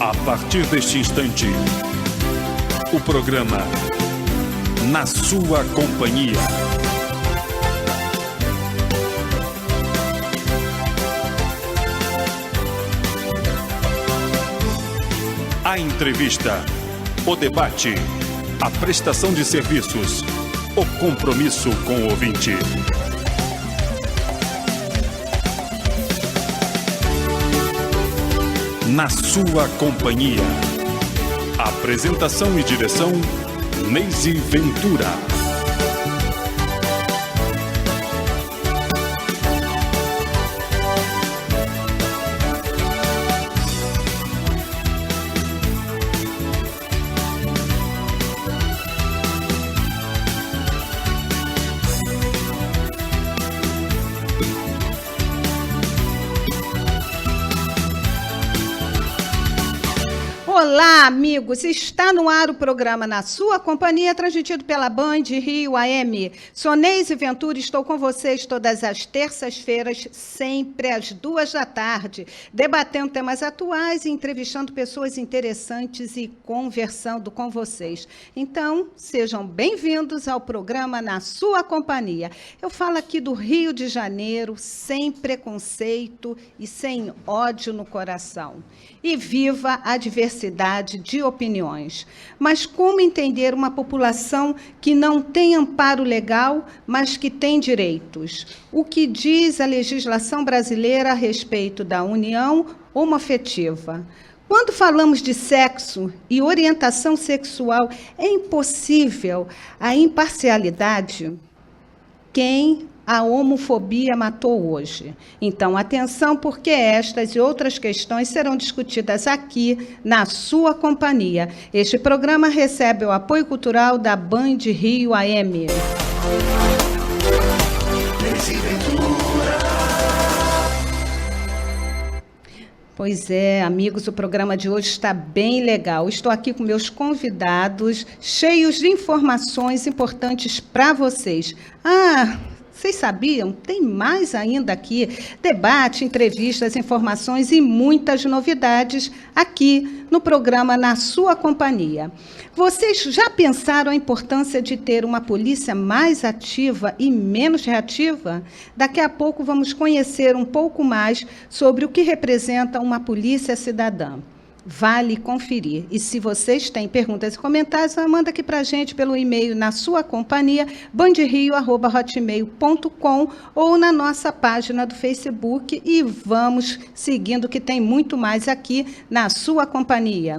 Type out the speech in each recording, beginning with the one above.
A partir deste instante, o programa Na Sua Companhia. A entrevista, o debate, a prestação de serviços, o compromisso com o ouvinte. Na Sua Companhia. Apresentação e direção, Neise Ventura. Olá, amigos! Está no ar o programa Na Sua Companhia, transmitido pela Band Rio AM. Sou Neise Ventura e estou com vocês todas as terças-feiras, sempre às 14h, debatendo temas atuais e entrevistando pessoas interessantes e conversando com vocês. Então, sejam bem-vindos ao programa Na Sua Companhia. Eu falo aqui do Rio de Janeiro, sem preconceito e sem ódio no coração. E viva a diversidade de opiniões. Mas como entender uma população que não tem amparo legal, mas que tem direitos? O que diz a legislação brasileira a respeito da união homoafetiva? Quando falamos de sexo e orientação sexual, é impossível a imparcialidade? Quem a homofobia matou hoje? Então, atenção, porque estas e outras questões serão discutidas aqui na Sua Companhia. Este programa recebe o apoio cultural da Band Rio AM. Pois é, amigos, o programa de hoje está bem legal. Estou aqui com meus convidados, cheios de informações importantes para vocês. Vocês sabiam? Tem mais ainda aqui. Debate, entrevistas, informações e muitas novidades aqui no programa Na Sua Companhia. Vocês já pensaram a importância de ter uma polícia mais ativa e menos reativa? Daqui a pouco vamos conhecer um pouco mais sobre o que representa uma polícia cidadã. Vale conferir. E se vocês têm perguntas e comentários, manda aqui para a gente pelo e-mail Na Sua Companhia, bandrio@hotmail.com ou na nossa página do Facebook. E vamos seguindo, que tem muito mais aqui Na Sua Companhia.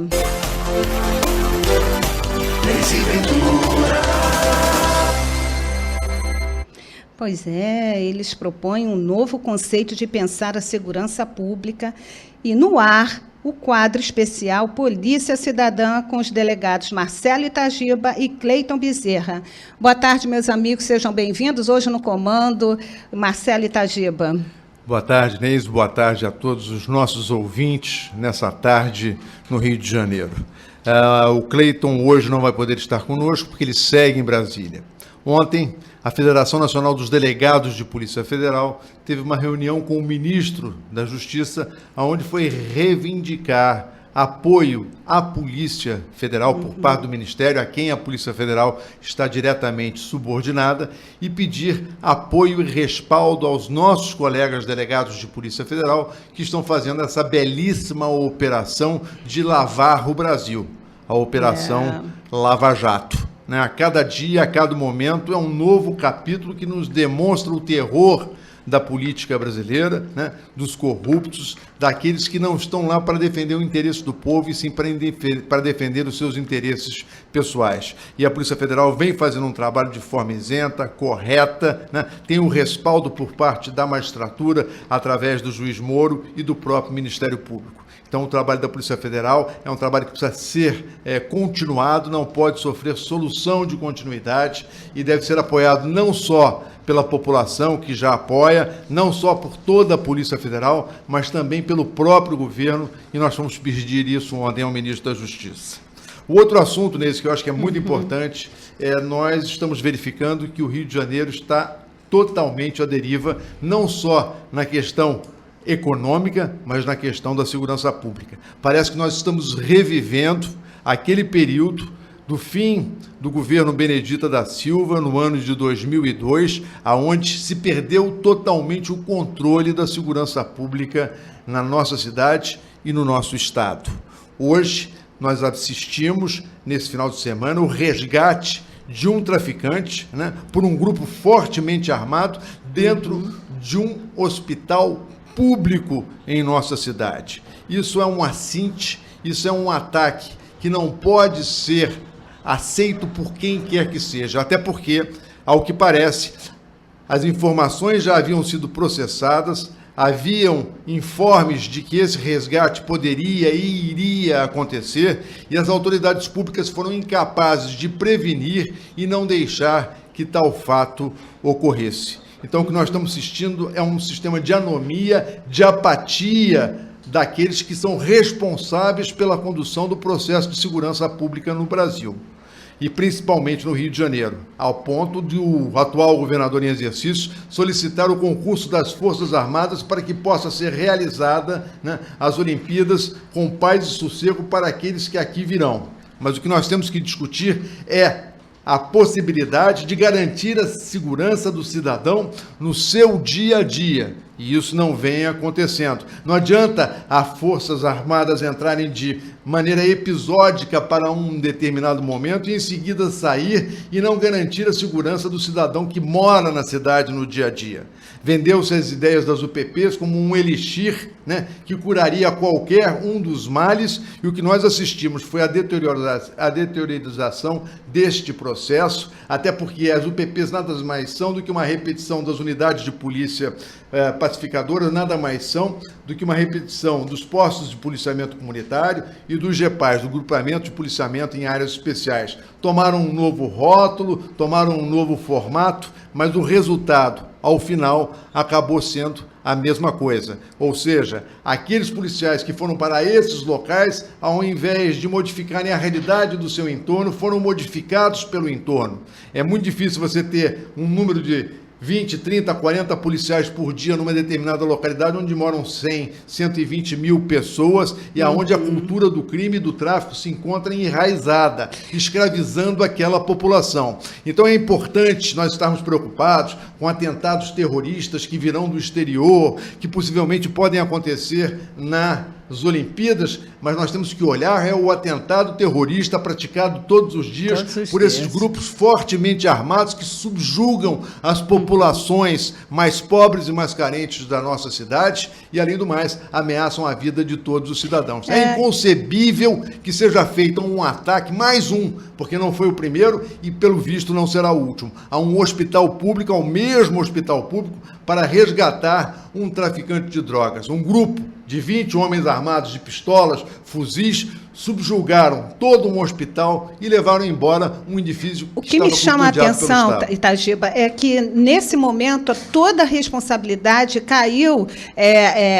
Pois é, eles propõem um novo conceito de pensar a segurança pública e no ar o quadro especial Polícia Cidadã com os delegados Marcelo Itagiba e Cleiton Bezerra. Boa tarde, meus amigos, sejam bem-vindos. Hoje no comando, Marcelo Itagiba. Boa tarde, Neise. Boa tarde a todos os nossos ouvintes nessa tarde no Rio de Janeiro. O Cleiton hoje não vai poder estar conosco porque ele segue em Brasília. Ontem, a Federação Nacional dos Delegados de Polícia Federal teve uma reunião com o ministro da Justiça, onde foi reivindicar apoio à Polícia Federal por parte do Ministério, a quem a Polícia Federal está diretamente subordinada, e pedir apoio e respaldo aos nossos colegas delegados de Polícia Federal que estão fazendo essa belíssima operação de lavar o Brasil, a Operação Lava Jato. A cada dia, a cada momento, é um novo capítulo que nos demonstra o terror da política brasileira, dos corruptos, daqueles que não estão lá para defender o interesse do povo e sim para defender os seus interesses pessoais. E a Polícia Federal vem fazendo um trabalho de forma isenta, correta, tem o respaldo por parte da magistratura, através do juiz Moro e do próprio Ministério Público. Então, o trabalho da Polícia Federal é um trabalho que precisa ser continuado, não pode sofrer solução de continuidade e deve ser apoiado não só pela população que já apoia, não só por toda a Polícia Federal, mas também pelo próprio governo, e nós vamos pedir isso ontem ao ministro da Justiça. O outro assunto, nesse que eu acho que é muito importante, nós estamos verificando que o Rio de Janeiro está totalmente à deriva, não só na questão econômica, mas na questão da segurança pública. Parece que nós estamos revivendo aquele período do fim do governo Benedita da Silva, no ano de 2002, aonde se perdeu totalmente o controle da segurança pública na nossa cidade e no nosso estado. Hoje, nós assistimos, nesse final de semana, o resgate de um traficante, né, por um grupo fortemente armado dentro de um hospital público em nossa cidade. Isso é um assinte, isso é um ataque que não pode ser aceito por quem quer que seja, até porque, ao que parece, as informações já haviam sido processadas, haviam informes de que esse resgate poderia e iria acontecer, e as autoridades públicas foram incapazes de prevenir e não deixar que tal fato ocorresse. Então, o que nós estamos assistindo é um sistema de anomia, de apatia daqueles que são responsáveis pela condução do processo de segurança pública no Brasil, e principalmente no Rio de Janeiro, ao ponto de o atual governador em exercício solicitar o concurso das Forças Armadas para que possa ser realizada, né, as Olimpíadas com paz e sossego para aqueles que aqui virão. Mas o que nós temos que discutir é a possibilidade de garantir a segurança do cidadão no seu dia a dia. E isso não vem acontecendo. Não adianta as Forças Armadas entrarem de maneira episódica para um determinado momento e em seguida sair e não garantir a segurança do cidadão que mora na cidade no dia a dia. Vendeu-se as ideias das UPPs como um elixir, né, que curaria qualquer um dos males, e o que nós assistimos foi a deteriorização deste processo, até porque as UPPs nada mais são do que uma repetição das unidades de polícia pacificadoras, nada mais são do que uma repetição dos postos de policiamento comunitário e dos GEPAs, do grupamento de policiamento em áreas especiais. Tomaram um novo rótulo, tomaram um novo formato, mas o resultado, ao final, acabou sendo a mesma coisa. Ou seja, aqueles policiais que foram para esses locais, ao invés de modificarem a realidade do seu entorno, foram modificados pelo entorno. É muito difícil você ter um número de 20, 30, 40 policiais por dia numa determinada localidade onde moram 100, 120 mil pessoas e aonde a cultura do crime e do tráfico se encontra enraizada, escravizando aquela população. Então é importante nós estarmos preocupados com atentados terroristas que virão do exterior, que possivelmente podem acontecer nas Olimpíadas, mas nós temos que olhar o atentado terrorista praticado todos os dias por esses grupos fortemente armados que subjugam as populações mais pobres e mais carentes da nossa cidade e, além do mais, ameaçam a vida de todos os cidadãos. É inconcebível que seja feito um ataque, mais um, porque não foi o primeiro e, pelo visto, não será o último, a um hospital público, ao mesmo hospital público, para resgatar um traficante de drogas. Um grupo de 20 homens armados de pistolas, fuzis, subjugaram todo um hospital e levaram embora um edifício que estava custodiado pelo Estado. O que me chama a atenção, Itagiba, é que, nesse momento, toda a responsabilidade caiu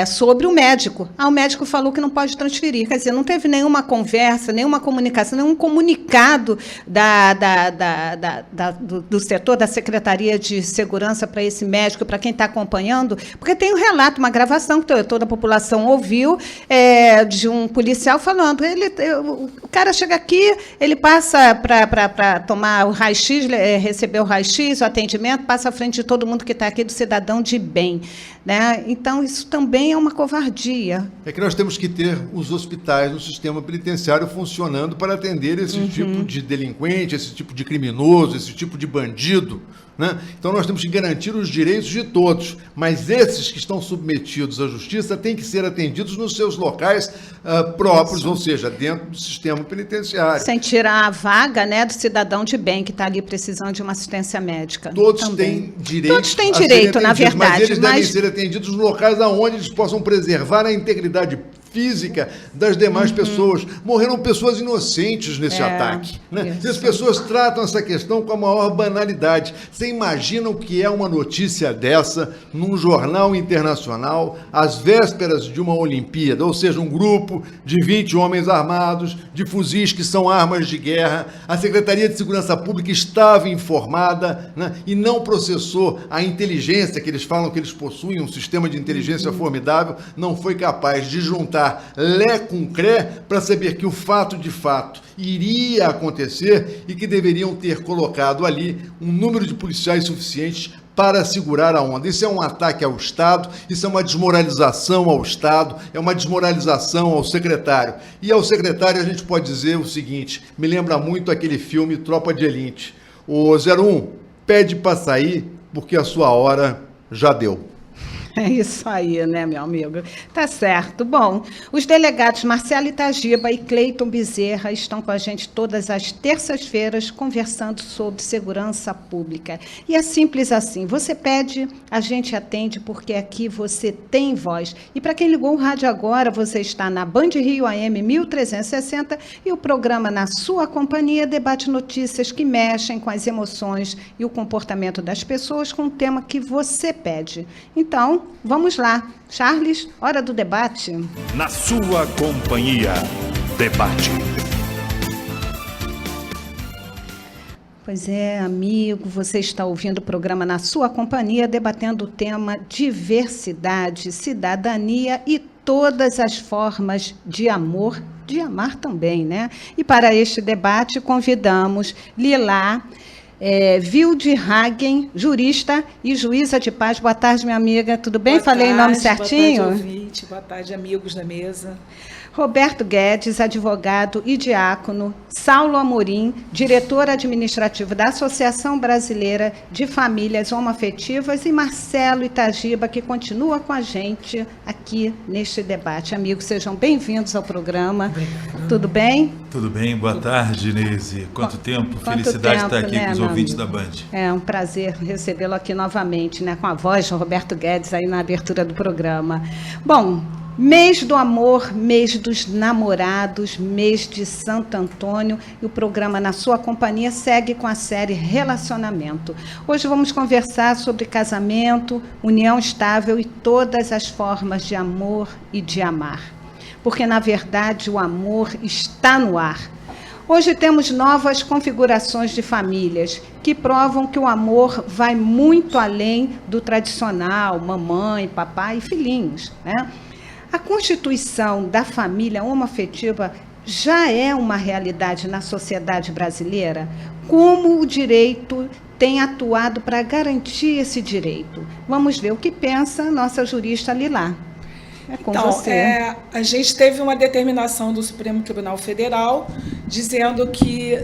sobre o médico. O médico falou que não pode transferir. Quer dizer, não teve nenhuma conversa, nenhuma comunicação, nenhum comunicado do setor da Secretaria de Segurança para esse médico, para quem está acompanhando, porque tem um relato, uma gravação que toda a população ouviu, de um policial falando, o cara chega aqui, ele passa para tomar o raio-x, receber o raio-x, o atendimento, passa à frente de todo mundo que está aqui, do cidadão de bem. Né? Então, isso também é uma covardia. É que nós temos que ter os hospitais no sistema penitenciário funcionando para atender esse tipo de delinquente, esse tipo de criminoso, esse tipo de bandido. Né? Então, nós temos que garantir os direitos de todos, mas esses que estão submetidos à justiça têm que ser atendidos nos seus locais próprios, ou seja, dentro do sistema penitenciário. Sem tirar a vaga, né, do cidadão de bem que está ali precisando de uma assistência médica. Todos têm direito. Todos têm direito, na verdade. Mas eles devem ser atendidos nos locais onde eles possam preservar a integridade física das demais pessoas. Morreram pessoas inocentes nesse ataque. Né? E as pessoas tratam essa questão com a maior banalidade. Você imagina o que é uma notícia dessa num jornal internacional, às vésperas de uma Olimpíada, ou seja, um grupo de 20 homens armados, de fuzis que são armas de guerra. A Secretaria de Segurança Pública estava informada, né, e não processou a inteligência, que eles falam que eles possuem, um sistema de inteligência formidável, não foi capaz de juntar Lé com Cré para saber que o fato de fato iria acontecer e que deveriam ter colocado ali um número de policiais suficientes para segurar a onda. Isso é um ataque ao Estado, isso é uma desmoralização ao Estado, é uma desmoralização ao secretário. E ao secretário a gente pode dizer o seguinte, me lembra muito aquele filme Tropa de Elite. O 01 pede para sair porque a sua hora já deu. É isso aí, né, meu amigo? Tá certo. Bom, os delegados Marcelo Itagiba e Cleiton Bezerra estão com a gente todas as terças-feiras conversando sobre segurança pública. E é simples assim, você pede, a gente atende, porque aqui você tem voz. E para quem ligou o rádio agora, você está na Band Rio AM 1360 e o programa Na Sua Companhia debate notícias que mexem com as emoções e o comportamento das pessoas com o tema que você pede. Então, vamos lá. Charles, hora do debate. Na Sua Companhia, debate. Pois é, amigo, você está ouvindo o programa Na Sua Companhia, debatendo o tema diversidade, cidadania e todas as formas de amor, de amar também, né? E para este debate convidamos Lila Wildhagen, jurista e juíza de paz. Boa tarde, minha amiga. Tudo bem? Falei o nome certinho? Boa tarde, ouvinte. Boa tarde, amigos da mesa. Roberto Guedes, advogado e diácono. Saulo Amorim, diretor administrativo da Associação Brasileira de Famílias Homoafetivas. E Marcelo Itagiba, que continua com a gente aqui neste debate. Amigos, sejam bem-vindos ao programa. Obrigado. Tudo bem? Tudo bem, boa tarde, Neise. Quanto tempo, felicidade estar aqui, né, com os ouvintes da Band. É um prazer recebê-lo aqui novamente, né, com a voz de Roberto Guedes aí na abertura do programa. Bom, mês do amor, mês dos namorados, mês de Santo Antônio, e o programa Na Sua Companhia segue com a série Relacionamento. Hoje vamos conversar sobre casamento, união estável e todas as formas de amor e de amar. Porque, na verdade, o amor está no ar. Hoje temos novas configurações de famílias que provam que o amor vai muito além do tradicional, mamãe, papai e filhinhos, né? A constituição da família homoafetiva já é uma realidade na sociedade brasileira? Como o direito tem atuado para garantir esse direito? Vamos ver o que pensa a nossa jurista Lila. É com você. A gente teve uma determinação do Supremo Tribunal Federal dizendo que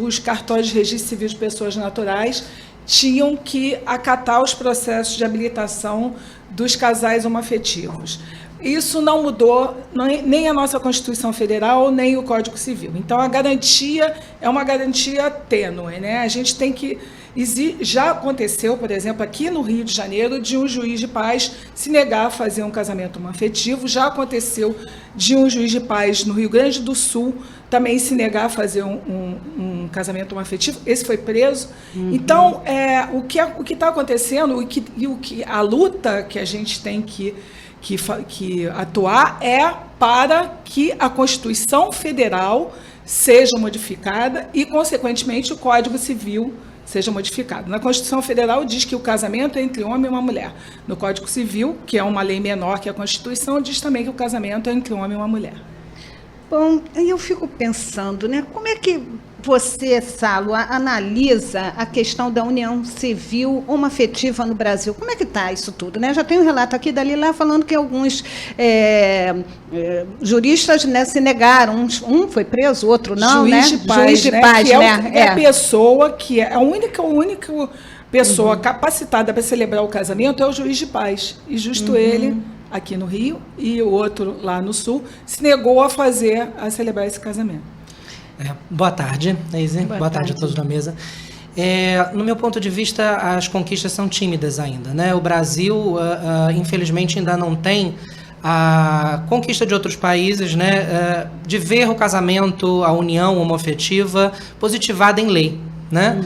os cartórios de registro civil de pessoas naturais tinham que acatar os processos de habilitação dos casais homoafetivos. Isso não mudou nem a nossa Constituição Federal, nem o Código Civil. Então, a garantia é uma garantia tênue, né? A gente tem que... Já aconteceu, por exemplo, aqui no Rio de Janeiro, de um juiz de paz se negar a fazer um casamento homoafetivo. Já aconteceu de um juiz de paz no Rio Grande do Sul também se negar a fazer um casamento homoafetivo. Esse foi preso. Uhum. Então, o que está acontecendo, a luta que a gente tem que atuar é para que a Constituição Federal seja modificada e, consequentemente, o Código Civil seja modificado. Na Constituição Federal diz que o casamento é entre um homem e uma mulher. No Código Civil, que é uma lei menor que a Constituição, diz também que o casamento é entre um homem e uma mulher. Bom, eu fico pensando, né, como é que você, Saulo, analisa a questão da união civil homoafetiva no Brasil? Como é que está isso tudo, né? Já tem um relato aqui da Lila falando que alguns juristas, né, se negaram. Um foi preso, o outro não, juiz né? De paz, juiz de paz, que né? É a pessoa que é a única pessoa capacitada para celebrar o casamento é o juiz de paz. E justo ele, aqui no Rio, e o outro lá no Sul, se negou a celebrar esse casamento. Boa tarde, Neise. Boa tarde a todos na mesa. No meu ponto de vista, as conquistas são tímidas ainda, né? O Brasil, infelizmente, ainda não tem a conquista de outros países, né, de ver o casamento, a união homoafetiva positivada em lei, né?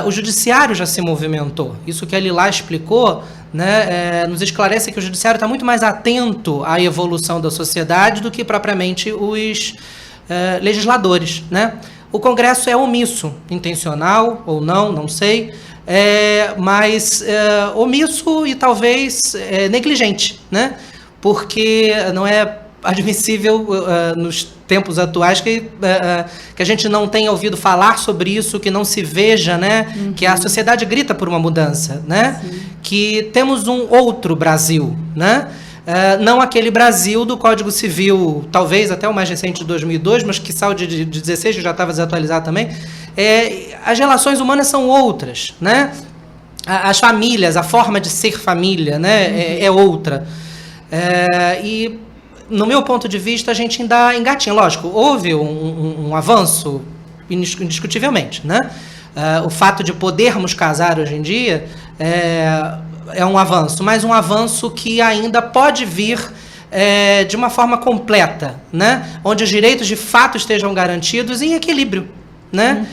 O judiciário já se movimentou. Isso que a Lilá explicou, né, nos esclarece que o judiciário está muito mais atento à evolução da sociedade do que propriamente os legisladores, né? O Congresso é omisso, intencional ou não, não sei, mas omisso e talvez negligente, né? Porque não é admissível nos tempos atuais que a gente não tenha ouvido falar sobre isso, que não se veja, né? Que a sociedade grita por uma mudança, né? Que temos um outro Brasil, né? Não aquele Brasil do Código Civil, talvez até o mais recente de 2002, mas que saiu de 16, que já estava desatualizado também. As relações humanas são outras, né? As famílias, a forma de ser família, né? É outra. E, no meu ponto de vista, a gente ainda engatinha. Lógico, houve um avanço, indiscutivelmente, né? O fato de podermos casar hoje em dia é um avanço, mas um avanço que ainda pode vir de uma forma completa, né? Onde os direitos de fato estejam garantidos em equilíbrio, né?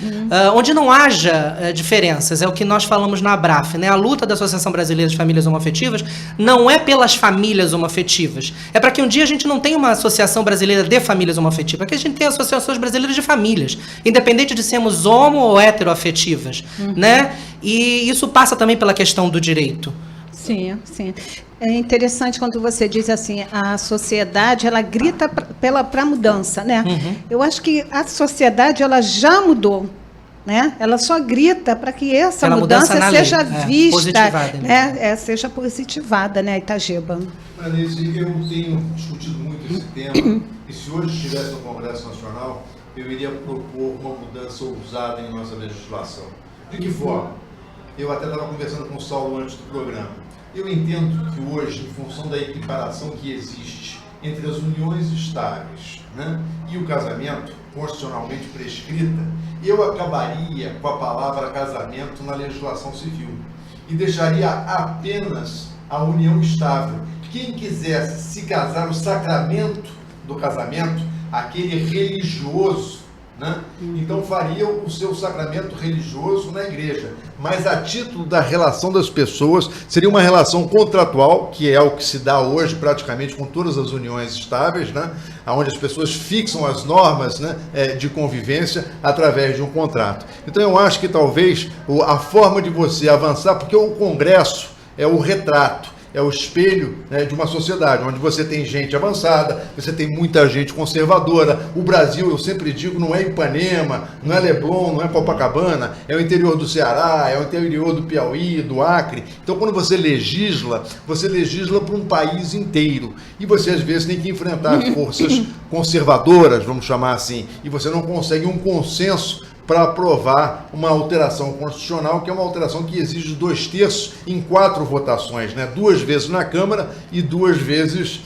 Onde não haja diferenças, é o que nós falamos na ABRAF, né? A luta da Associação Brasileira de Famílias Homoafetivas não é pelas famílias homoafetivas, é para que um dia a gente não tenha uma Associação Brasileira de Famílias Homoafetivas, para que a gente tenha associações brasileiras de famílias, independente de sermos homo ou heteroafetivas, né? E isso passa também pela questão do direito. Sim, sim. É interessante quando você diz assim, a sociedade, ela grita para a mudança, né? Eu acho que a sociedade, ela já mudou, né? Ela só grita para que essa mudança seja vista, né? Seja positivada, né, Itajeba? Anise, eu tenho discutido muito esse tema, e se hoje estivesse no Congresso Nacional, eu iria propor uma mudança ousada em nossa legislação. De que forma? Eu até estava conversando com o Saulo antes do programa. Eu entendo que hoje, em função da equiparação que existe entre as uniões estáveis, né, e o casamento constitucionalmente prescrita, eu acabaria com a palavra casamento na legislação civil e deixaria apenas a união estável. Quem quisesse se casar, o sacramento do casamento, aquele religioso, né? Então faria o seu sacramento religioso na igreja, mas a título da relação das pessoas seria uma relação contratual, que é o que se dá hoje praticamente com todas as uniões estáveis, né? Onde as pessoas fixam as normas, né, de convivência através de um contrato. Então eu acho que talvez a forma de você avançar, porque o Congresso é o retrato, é o espelho, né, de uma sociedade onde você tem gente avançada, você tem muita gente conservadora. O Brasil, eu sempre digo, não é Ipanema, não é Leblon, não é Copacabana, é o interior do Ceará, é o interior do Piauí, do Acre. Então, quando você legisla para um país inteiro. E você, às vezes, tem que enfrentar forças conservadoras, vamos chamar assim, e você não consegue um consenso para aprovar uma alteração constitucional, que é uma alteração que exige 2/3 em 4 votações, né? 2 vezes na Câmara e 2 vezes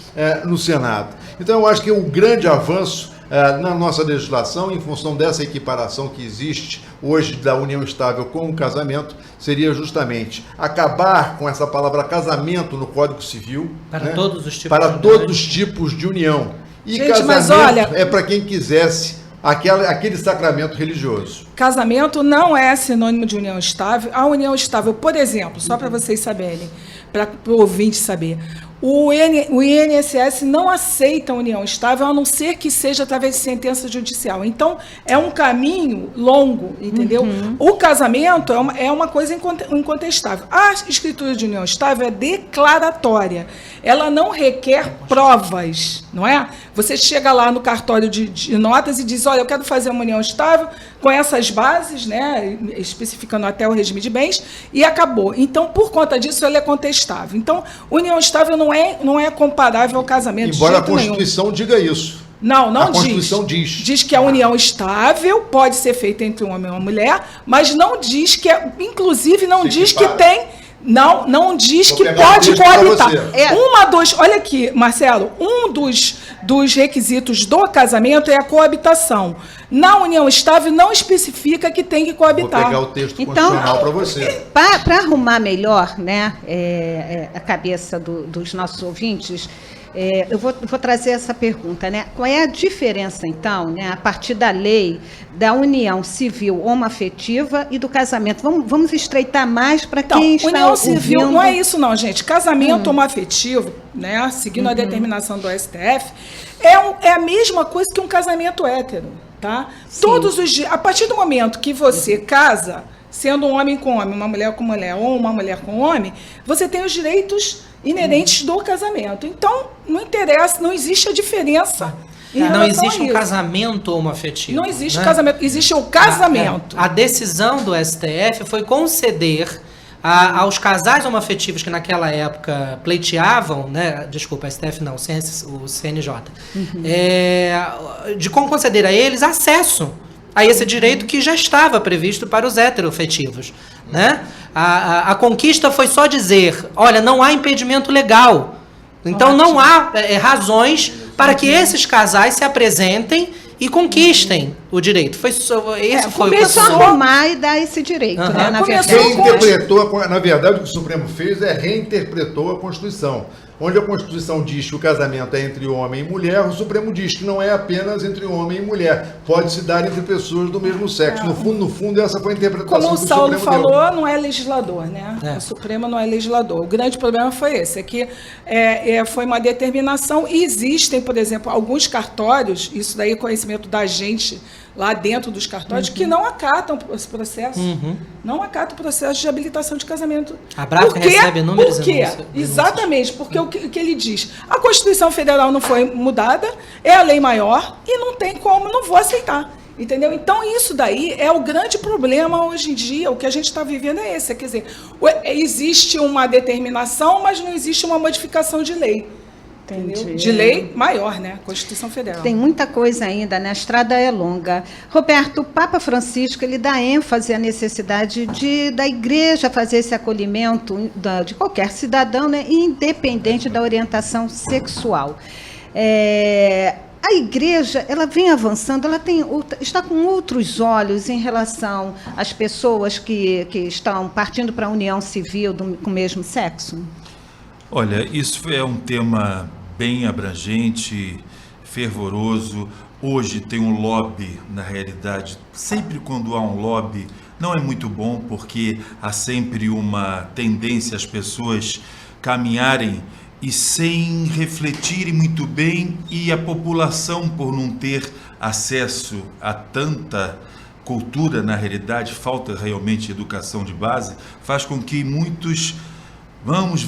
no Senado. Então, eu acho que o grande avanço na nossa legislação, em função dessa equiparação que existe hoje da união estável com o casamento, seria justamente acabar com essa palavra casamento no Código Civil, para, né? todos os tipos para de todos os tipos de união. E gente, casamento mas olha, é para quem quisesse aquele sacramento religioso. Casamento não é sinônimo de união estável. A união estável, por exemplo, só para vocês saberem, para o ouvinte saber, o INSS não aceita a união estável, a não ser que seja através de sentença judicial. Então, é um caminho longo, entendeu? O casamento é uma coisa incontestável. A escritura de união estável é declaratória. Ela não requer provas, não é? Você chega lá no cartório de notas e diz, olha, eu quero fazer uma união estável com essas bases, né, especificando até o regime de bens, e acabou. Então, por conta disso, ela é contestável. Então, união estável não é comparável ao casamento. Embora a Constituição diga isso. Não diz. A Constituição diz. Diz que a união estável pode ser feita entre um homem e uma mulher, mas não diz que, inclusive, não diz que tem... Não diz que pode coabitar. Olha aqui, Marcelo, um dos requisitos do casamento é a coabitação. Na união estável não especifica que tem que coabitar. Vou pegar o texto constitucional para você. Para arrumar melhor, né, a cabeça dos nossos ouvintes, eu vou trazer essa pergunta, né? Qual é a diferença, então, né, a partir da lei da união civil homoafetiva e do casamento? Vamos estreitar mais para quem está união civil ouvindo. não é isso não, gente. Casamento homoafetivo, né, seguindo a determinação do STF, é a mesma coisa que um casamento hétero, tá? Todos os dias, a partir do momento que você casa, sendo um homem com homem, uma mulher com mulher ou uma mulher com homem, você tem os direitos inerentes do casamento. Então, não interessa, não existe a diferença. Não existe um casamento homoafetivo. Não existe casamento, existe o casamento. A decisão do STF foi conceder aos casais homoafetivos que naquela época pleiteavam, né? Desculpa, STF não, o CNJ, de conceder a eles acesso a esse direito que já estava previsto para os heteroafetivos, né? A conquista foi só dizer, olha, não há impedimento legal, então não há razões para que esses casais se apresentem e conquistem o direito. Foi só arrumar e dar esse direito, né, na verdade. Na verdade, o que o Supremo fez reinterpretou a Constituição. Onde a Constituição diz que o casamento é entre homem e mulher, o Supremo diz que não é apenas entre homem e mulher. Pode se dar entre pessoas do mesmo sexo. No fundo, essa foi a interpretação Como que o Saulo falou, deu. não é legislador, né? O Supremo não é legislador. O grande problema foi esse, é que foi uma determinação e existem, por exemplo, alguns cartórios, isso daí é conhecimento da gente lá dentro dos cartórios, que não acatam esse processo. Não acatam o processo de habilitação de casamento. A BRAF recebe números. Por quê? Exatamente, porque o que ele diz, a Constituição Federal não foi mudada, é a lei maior e não tem como, não vou aceitar. Entendeu? Então, isso daí é o grande problema hoje em dia, o que a gente está vivendo é esse. Quer dizer, existe uma determinação, mas não existe uma modificação de lei. Entendeu? De lei maior, né? Constituição Federal. Tem muita coisa ainda, né? A estrada é longa. Roberto, o Papa Francisco, ele dá ênfase à necessidade da igreja fazer esse acolhimento de qualquer cidadão, né? Independente da orientação sexual. A igreja, ela vem avançando, ela está com outros olhos em relação às pessoas que estão partindo para a união civil com o mesmo sexo? Olha, isso é um tema bem abrangente, fervoroso. Hoje tem um lobby, na realidade. Sempre quando há um lobby, não é muito bom, porque há sempre uma tendência às pessoas caminharem e sem refletirem muito bem, e a população, por não ter acesso a tanta cultura, na realidade, falta realmente educação de base, faz com que muitos vamos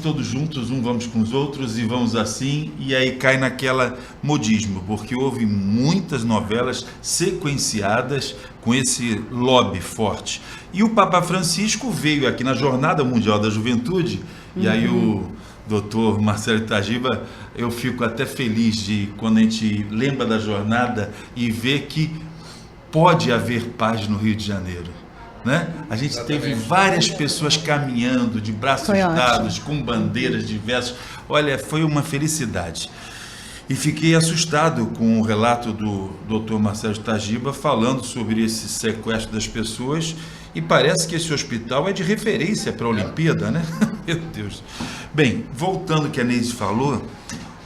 todos juntos, vamos com os outros e vamos assim, e aí cai naquela modismo, porque houve muitas novelas sequenciadas com esse lobby forte. E o Papa Francisco veio aqui na Jornada Mundial da Juventude, e aí o doutor Marcelo Itagiba, eu fico até feliz de quando a gente lembra da jornada e vê que pode haver paz no Rio de Janeiro, né? A gente teve várias pessoas caminhando de braços dados, com bandeiras diversas. Olha, foi uma felicidade. E fiquei assustado com o relato do doutor Marcelo Itagiba falando sobre esse sequestro das pessoas, e parece que esse hospital é de referência para a Olimpíada, né? Meu Deus. Bem, voltando ao que a Neide falou,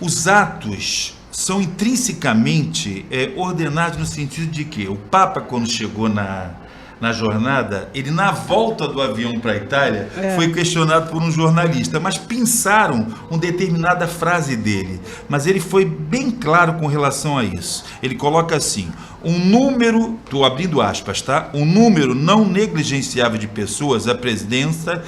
os atos são intrinsecamente ordenados no sentido de que o Papa, quando chegou na jornada, ele na volta do avião para a Itália, foi questionado por um jornalista, mas pensaram uma determinada frase dele, mas ele foi bem claro com relação a isso. Ele coloca assim: um número, estou abrindo aspas, tá? Um número não negligenciável de pessoas apresenta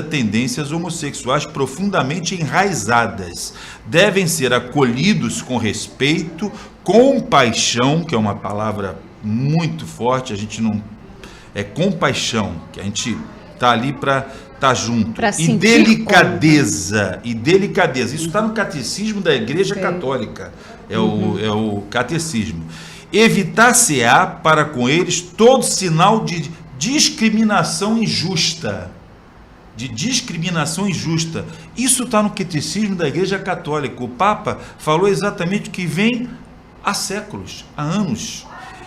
tendências homossexuais profundamente enraizadas. Devem ser acolhidos com respeito, compaixão, que é uma palavra muito forte, a gente não... É compaixão, que a gente está ali para estar junto. E delicadeza, Isso está no Catecismo da Igreja Católica. É o catecismo. Evitar-se-á para com eles todo sinal de discriminação injusta. Isso está no Catecismo da Igreja Católica. O Papa falou exatamente o que vem há séculos, há anos.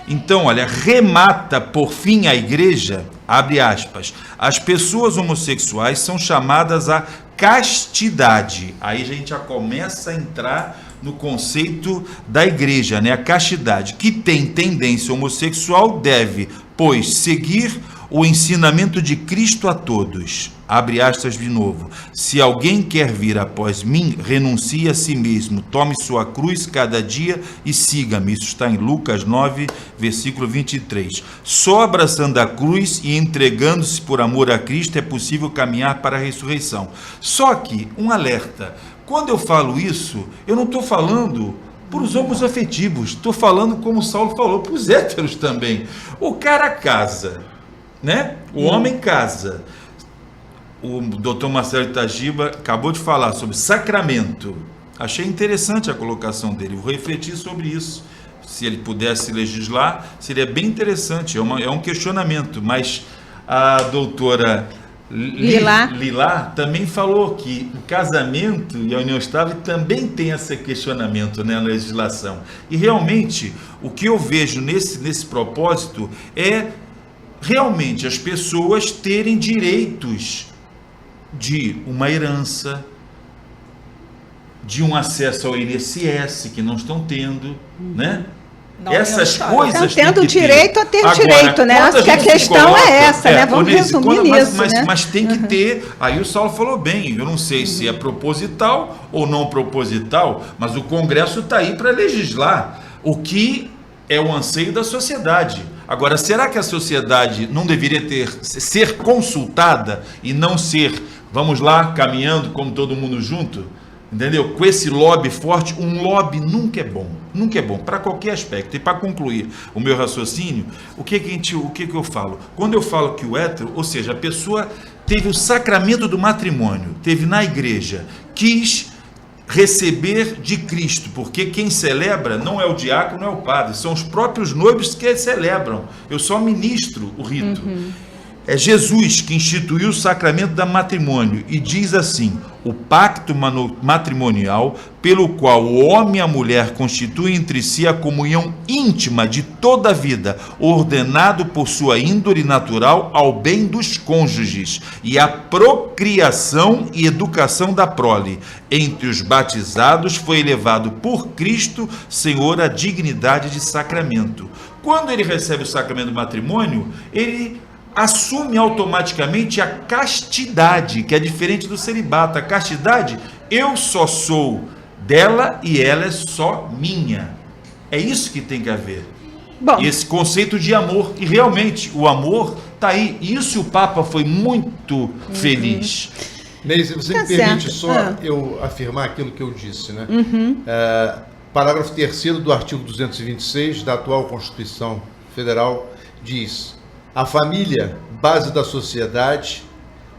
Então, olha, remata por fim a igreja, abre aspas, as pessoas homossexuais são chamadas à castidade. Aí a gente já começa a entrar no conceito da igreja, né? A castidade. Que tem tendência homossexual deve, pois, seguir o ensinamento de Cristo a todos. Abre aspas de novo. Se alguém quer vir após mim, renuncie a si mesmo, tome sua cruz cada dia e siga-me. Isso está em Lucas 9, versículo 23. Só abraçando a cruz e entregando-se por amor a Cristo é possível caminhar para a ressurreição. Só que, um alerta, quando eu falo isso, eu não estou falando para os homoafetivos, estou falando, como Saulo falou, para os héteros também. O cara casa, né? O homem casa. O doutor Marcelo Itagiba acabou de falar sobre sacramento. Achei interessante a colocação dele. Vou refletir sobre isso. Se ele pudesse legislar, seria bem interessante. É um questionamento. Mas a doutora Lilá também falou que o casamento e a união estável também tem esse questionamento, né, na legislação. E realmente, o que eu vejo nesse propósito é realmente as pessoas terem direitos de uma herança, de um acesso ao INSS, que não estão tendo, né? Não, essas não coisas estão tendo tem que ter. direito a ter Agora, direito, né? quando Acho que a gente questão coloca, é essa, né? Vamos resumir nisso, né? Mas tem que ter, aí o Saulo falou bem, eu não sei se é proposital ou não proposital, mas o Congresso está aí para legislar o que é o anseio da sociedade. Agora, será que a sociedade não deveria ser consultada e não ser, vamos lá, caminhando como todo mundo junto? Entendeu? Com esse lobby forte, um lobby nunca é bom para qualquer aspecto. E para concluir o meu raciocínio, o que eu falo? Quando eu falo que o hétero, ou seja, a pessoa teve o sacramento do matrimônio, teve na igreja, quis receber de Cristo, porque quem celebra não é o diácono, não é o padre, são os próprios noivos que celebram. Eu só ministro o rito. É Jesus que instituiu o sacramento do matrimônio e diz assim: o pacto matrimonial pelo qual o homem e a mulher constituem entre si a comunhão íntima de toda a vida, ordenado por sua índole natural ao bem dos cônjuges e a procriação e educação da prole. Entre os batizados foi elevado por Cristo, Senhor, a dignidade de sacramento. Quando ele recebe o sacramento do matrimônio, ele assume automaticamente a castidade, que é diferente do celibato. A castidade, eu só sou dela e ela é só minha. É isso que tem que haver. Bom, Esse conceito de amor. E realmente, o amor está aí. Isso o Papa foi muito feliz. Neise, você Tá me permite certo. só eu afirmar aquilo que eu disse, né? Parágrafo 3º do artigo 226 da atual Constituição Federal diz: a família, base da sociedade,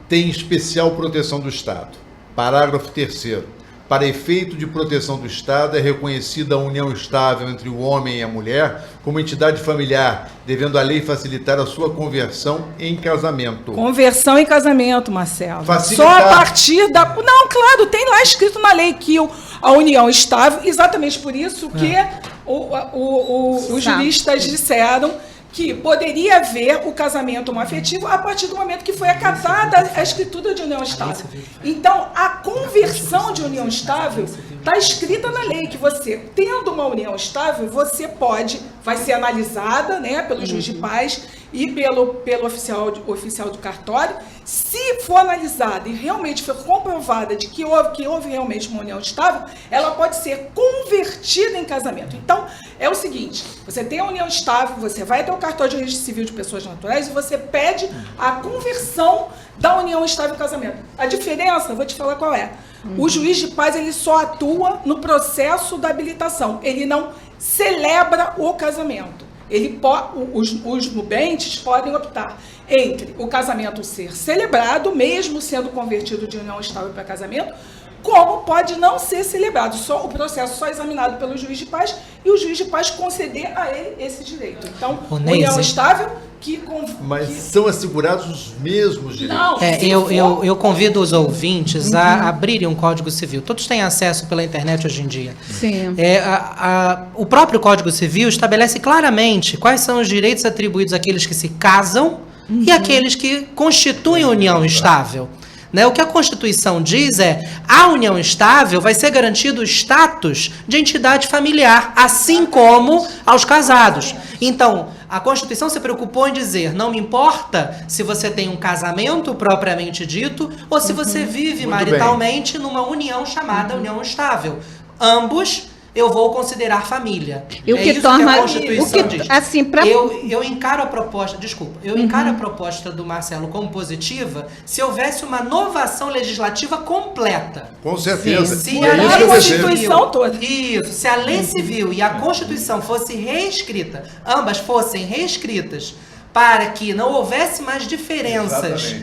tem especial proteção do Estado. Parágrafo 3º. Para efeito de proteção do Estado, é reconhecida a união estável entre o homem e a mulher como entidade familiar, devendo a lei facilitar a sua conversão em casamento. Conversão em casamento, Marcelo. Facilitar. Só a partir da... Não, claro, tem lá escrito na lei que a união estável, exatamente por isso que os juristas disseram que poderia haver o casamento homoafetivo a partir do momento que foi acatada a escritura de união estável. Então, a conversão de união estável está escrita na lei, que você, tendo uma união estável, você vai ser analisada, né, pelo juiz de paz e pelo oficial do cartório. Se for analisada e realmente for comprovada de que houve realmente uma união estável, ela pode ser convertida em casamento. Então, é o seguinte, você tem a união estável, você vai até o cartório de registro civil de pessoas naturais e você pede a conversão da união estável em casamento. A diferença, vou te falar qual é. O juiz de paz, ele só atua no processo da habilitação, ele não celebra o casamento. Os nubentes podem optar entre o casamento ser celebrado, mesmo sendo convertido de união estável para casamento, como pode não ser celebrado, só o processo só examinado pelo juiz de paz e o juiz de paz conceder a ele esse direito. Então, união estável Mas são assegurados os mesmos direitos? Não, eu convido os ouvintes a abrirem um Código Civil. Todos têm acesso pela internet hoje em dia. Sim. O próprio Código Civil estabelece claramente quais são os direitos atribuídos àqueles que se casam e àqueles que constituem união estável. Né? O que a Constituição diz a união estável vai ser garantido o status de entidade familiar, assim como aos casados. Então, a Constituição se preocupou em dizer, não me importa se você tem um casamento propriamente dito ou se você vive maritalmente numa união chamada união estável. Ambos eu vou considerar família. E o que isso torna, que a Constituição diz. Assim, Eu encaro a proposta, eu encaro a proposta do Marcelo como positiva se houvesse uma novação legislativa completa. Com certeza. Se É a isso que eu lei Constituição toda. Isso, se a lei civil e a Constituição fosse reescrita, ambas fossem reescritas, para que não houvesse mais diferenças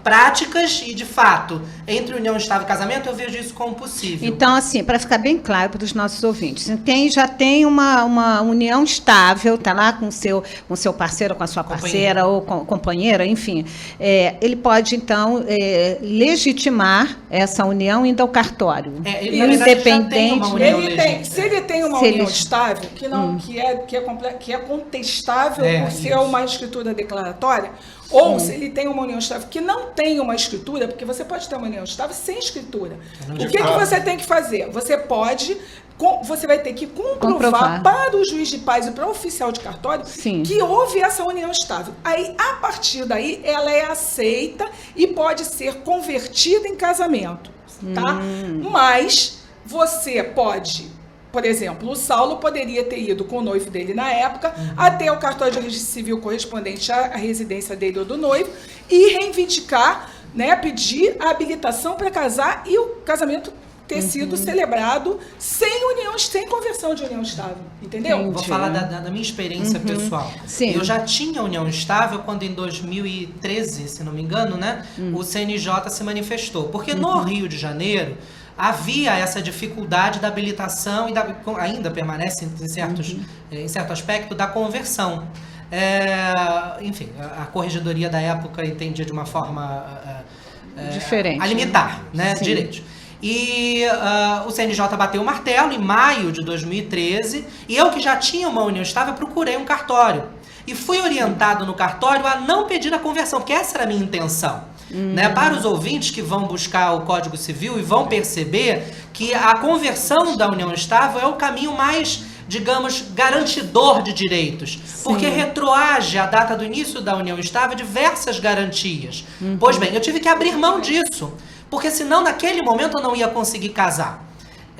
práticas e de fato entre união estável e casamento, eu vejo isso como possível. Então, assim, para ficar bem claro para os nossos ouvintes, quem já tem uma união estável, está lá com o seu parceiro, com a sua parceira ou companheira, enfim, ele pode, então, legitimar essa união indo ao cartório. Independente. Se ele tem uma união estável, que é contestável por ser uma escritura declaratória, ou se ele tem uma união estável que não tem uma escritura, porque você pode ter uma união estável sem escritura. O que você tem que fazer? Você vai ter que comprovar para o juiz de paz e para o oficial de cartório que houve essa união estável. Aí, a partir daí, ela é aceita e pode ser convertida em casamento. Tá? Mas você pode... Por exemplo, o Saulo poderia ter ido com o noivo dele na época até o cartório de registro civil correspondente à residência dele ou do noivo e reivindicar, né, pedir a habilitação para casar e o casamento ter sido celebrado sem conversão de união estável, entendeu? Entendi. Vou falar da minha experiência pessoal. Sim. Eu já tinha união estável quando em 2013, se não me engano, né, o CNJ se manifestou. Porque no Rio de Janeiro havia essa dificuldade da habilitação e ainda permanece em certo aspecto da conversão. Enfim, a corregedoria da época entendia de uma forma diferente, a limitar, né, direitos. E o CNJ bateu o martelo em maio de 2013 e eu, que já tinha uma união estável, procurei um cartório. E fui orientado no cartório a não pedir a conversão, porque essa era a minha intenção. Né? Para os ouvintes que vão buscar o Código Civil e vão perceber que a conversão da união estável é o caminho mais, digamos, garantidor de direitos. Porque retroage à data do início da união estável diversas garantias. Pois bem, eu tive que abrir mão disso, porque senão naquele momento eu não ia conseguir casar.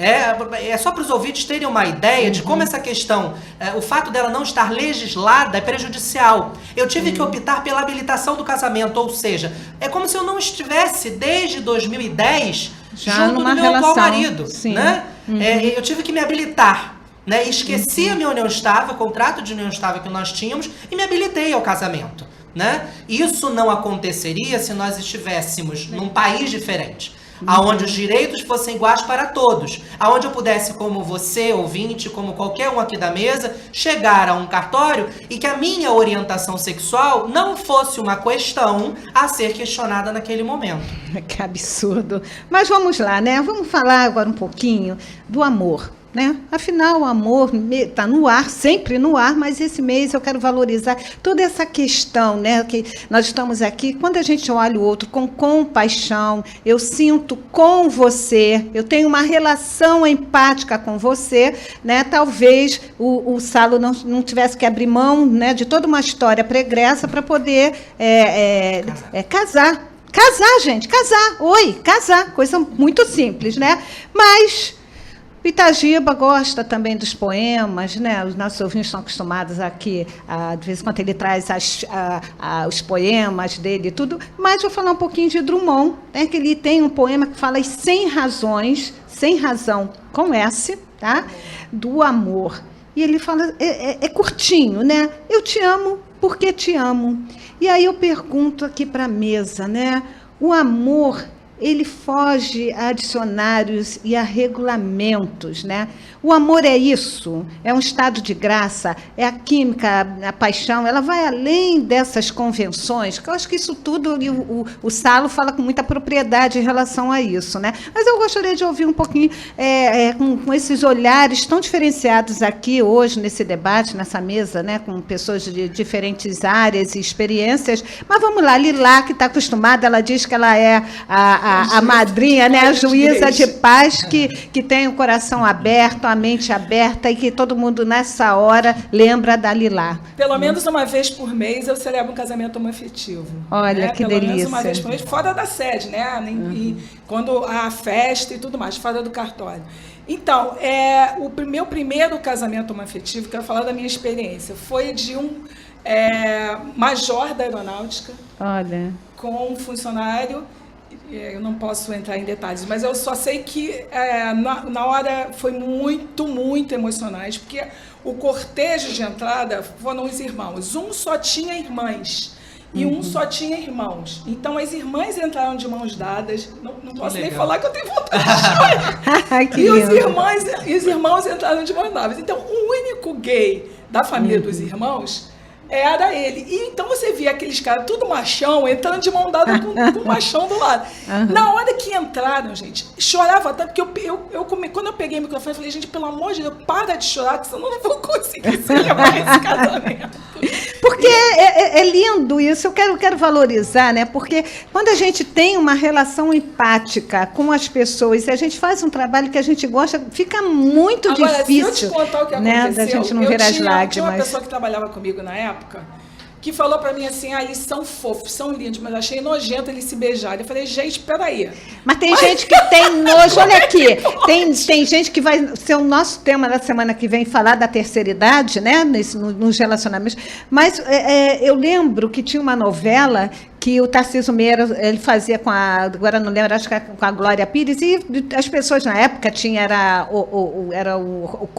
É só para os ouvintes terem uma ideia de como essa questão, o fato dela não estar legislada é prejudicial. Eu tive que optar pela habilitação do casamento, ou seja, é como se eu não estivesse desde 2010 já junto numa do meu atual relação. marido. Né? Eu tive que me habilitar. Né? Esqueci a minha união estável, o contrato de união estável que nós tínhamos e me habilitei ao casamento. Né? Isso não aconteceria se nós estivéssemos num país diferente. Aonde os direitos fossem iguais para todos, aonde eu pudesse, como você, ouvinte, como qualquer um aqui da mesa, chegar a um cartório e que a minha orientação sexual não fosse uma questão a ser questionada naquele momento. Que absurdo. Mas vamos lá, né? Vamos falar agora um pouquinho do amor. Né? Afinal, o amor está no ar, sempre no ar, mas esse mês eu quero valorizar toda essa questão, né? Que nós estamos aqui, quando a gente olha o outro com compaixão, eu sinto com você, eu tenho uma relação empática com você, né? Talvez o Saulo não tivesse que abrir mão, né, de toda uma história pregressa para poder casar. Casar, gente, casar, coisa muito simples, né? Mas o Itagiba gosta também dos poemas, né? Os nossos ouvintes estão acostumados aqui, de vez em quando ele traz os poemas dele e tudo, mas vou falar um pouquinho de Drummond, né? Que ele tem um poema que fala as 100 razões, sem razão, com S, tá? Do amor. E ele fala, é curtinho, né? Eu te amo porque te amo. E aí eu pergunto aqui para a mesa, né? O amor, ele foge a dicionários e a regulamentos, né? O amor é isso, é um estado de graça, é a química, a paixão, ela vai além dessas convenções, que eu acho que isso tudo, e o Salo fala com muita propriedade em relação a isso, né? Mas eu gostaria de ouvir um pouquinho, com esses olhares tão diferenciados aqui hoje, nesse debate, nessa mesa, né, com pessoas de diferentes áreas e experiências. Mas vamos lá, Lilá, que está acostumada, ela diz que ela é a madrinha, né, a juíza de paz, que tem o coração aberto, a mente aberta, e que todo mundo nessa hora lembra da Lilá. Pelo menos uma vez por mês eu celebro um casamento homoafetivo. Olha, né? que Pelo delícia. menos uma vez por mês, fora da sede, né? E quando há festa e tudo mais, fora do cartório. Então, o meu primeiro casamento homoafetivo, quero falar da minha experiência, foi de um major da aeronáutica. Olha. Com um funcionário. Eu não posso entrar em detalhes, mas eu só sei que na hora foi muito, muito emocionante, porque o cortejo de entrada foram os irmãos. Um só tinha irmãs e um só tinha irmãos. Então as irmãs entraram de mãos dadas. Não posso nem falar que eu tenho vontade de chorar. E os irmãos entraram de mãos dadas. Então o único gay da família dos irmãos era ele. E então você via aqueles caras, tudo machão, entrando de mão dada com o machão do lado. Na hora que entraram, gente, chorava tanto, porque quando eu peguei o microfone, eu falei, gente, pelo amor de Deus, para de chorar, que senão eu não vou conseguir celebrar esse casamento. Porque é lindo isso, eu quero valorizar, né? Porque quando a gente tem uma relação empática com as pessoas e a gente faz um trabalho que a gente gosta, fica muito difícil. Se eu te contar o que né, aconteceu, da gente não ver as lágrimas. Tinha uma pessoa que trabalhava comigo na época, que falou pra mim assim, eles são fofos, são lindos, mas achei nojento eles se beijarem. Eu falei, gente, peraí. Mas tem gente que tem nojo, olha aqui, tem gente que vai ser o nosso tema da semana que vem, falar da terceira idade, né, nos relacionamentos, mas eu lembro que tinha uma novela que o Tarcísio Meira, ele fazia agora não lembro, acho que com a Glória Pires, e as pessoas na época era o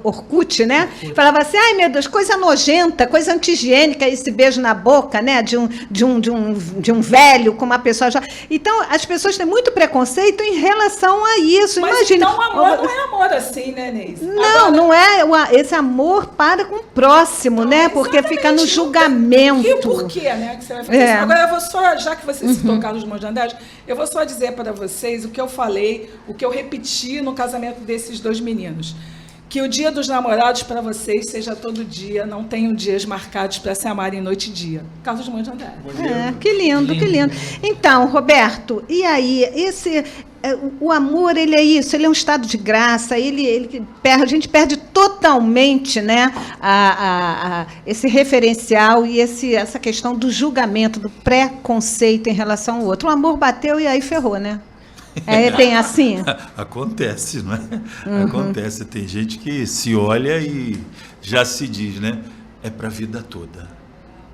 Orkut, né? Falava assim, ai meu Deus, coisa nojenta, coisa anti-higiênica, esse beijo na boca, né? De um velho com uma pessoa já. Então, as pessoas têm muito preconceito em relação a isso. Mas imagina. Então amor não é amor assim, né, Neise? Não é esse amor para com o próximo, né? Exatamente. Porque fica no julgamento. E o porquê, né? Que você vai fazer Agora, eu vou só, já que você citou Carlos Monjandes, eu vou só dizer para vocês o que eu falei, o que eu repeti no casamento desses dois meninos. Que o dia dos namorados para vocês seja todo dia, não tenham dias marcados para se amarem noite e dia. Carlos Monjandes. Que lindo, que lindo. Então, Roberto, e aí, o amor, ele é isso, ele é um estado de graça, a gente perde totalmente, né, esse referencial e essa questão do julgamento, do preconceito em relação ao outro. O amor bateu e aí ferrou, né? É bem assim? Acontece, não é? Acontece. Tem gente que se olha e já se diz, né? É para a vida toda.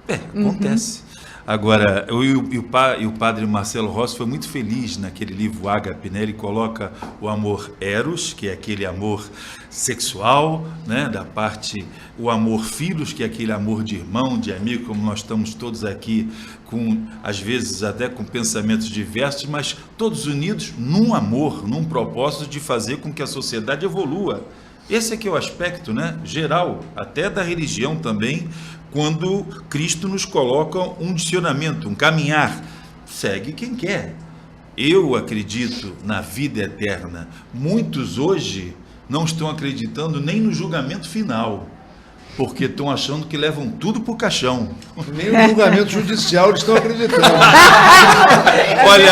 Acontece. Agora, o padre Marcelo Rossi foi muito feliz naquele livro Ágape, né? Ele coloca o amor eros, que é aquele amor sexual, né? Da parte, o amor filos, que é aquele amor de irmão, de amigo, como nós estamos todos aqui, às vezes até com pensamentos diversos, mas todos unidos num amor, num propósito de fazer com que a sociedade evolua. Esse aqui é o aspecto, né, geral, até da religião também, quando Cristo nos coloca um dicionamento, um caminhar. Segue quem quer. Eu acredito na vida eterna. Muitos hoje não estão acreditando nem no julgamento final, porque estão achando que levam tudo para o caixão. Nem no julgamento judicial eles estão acreditando. Olha,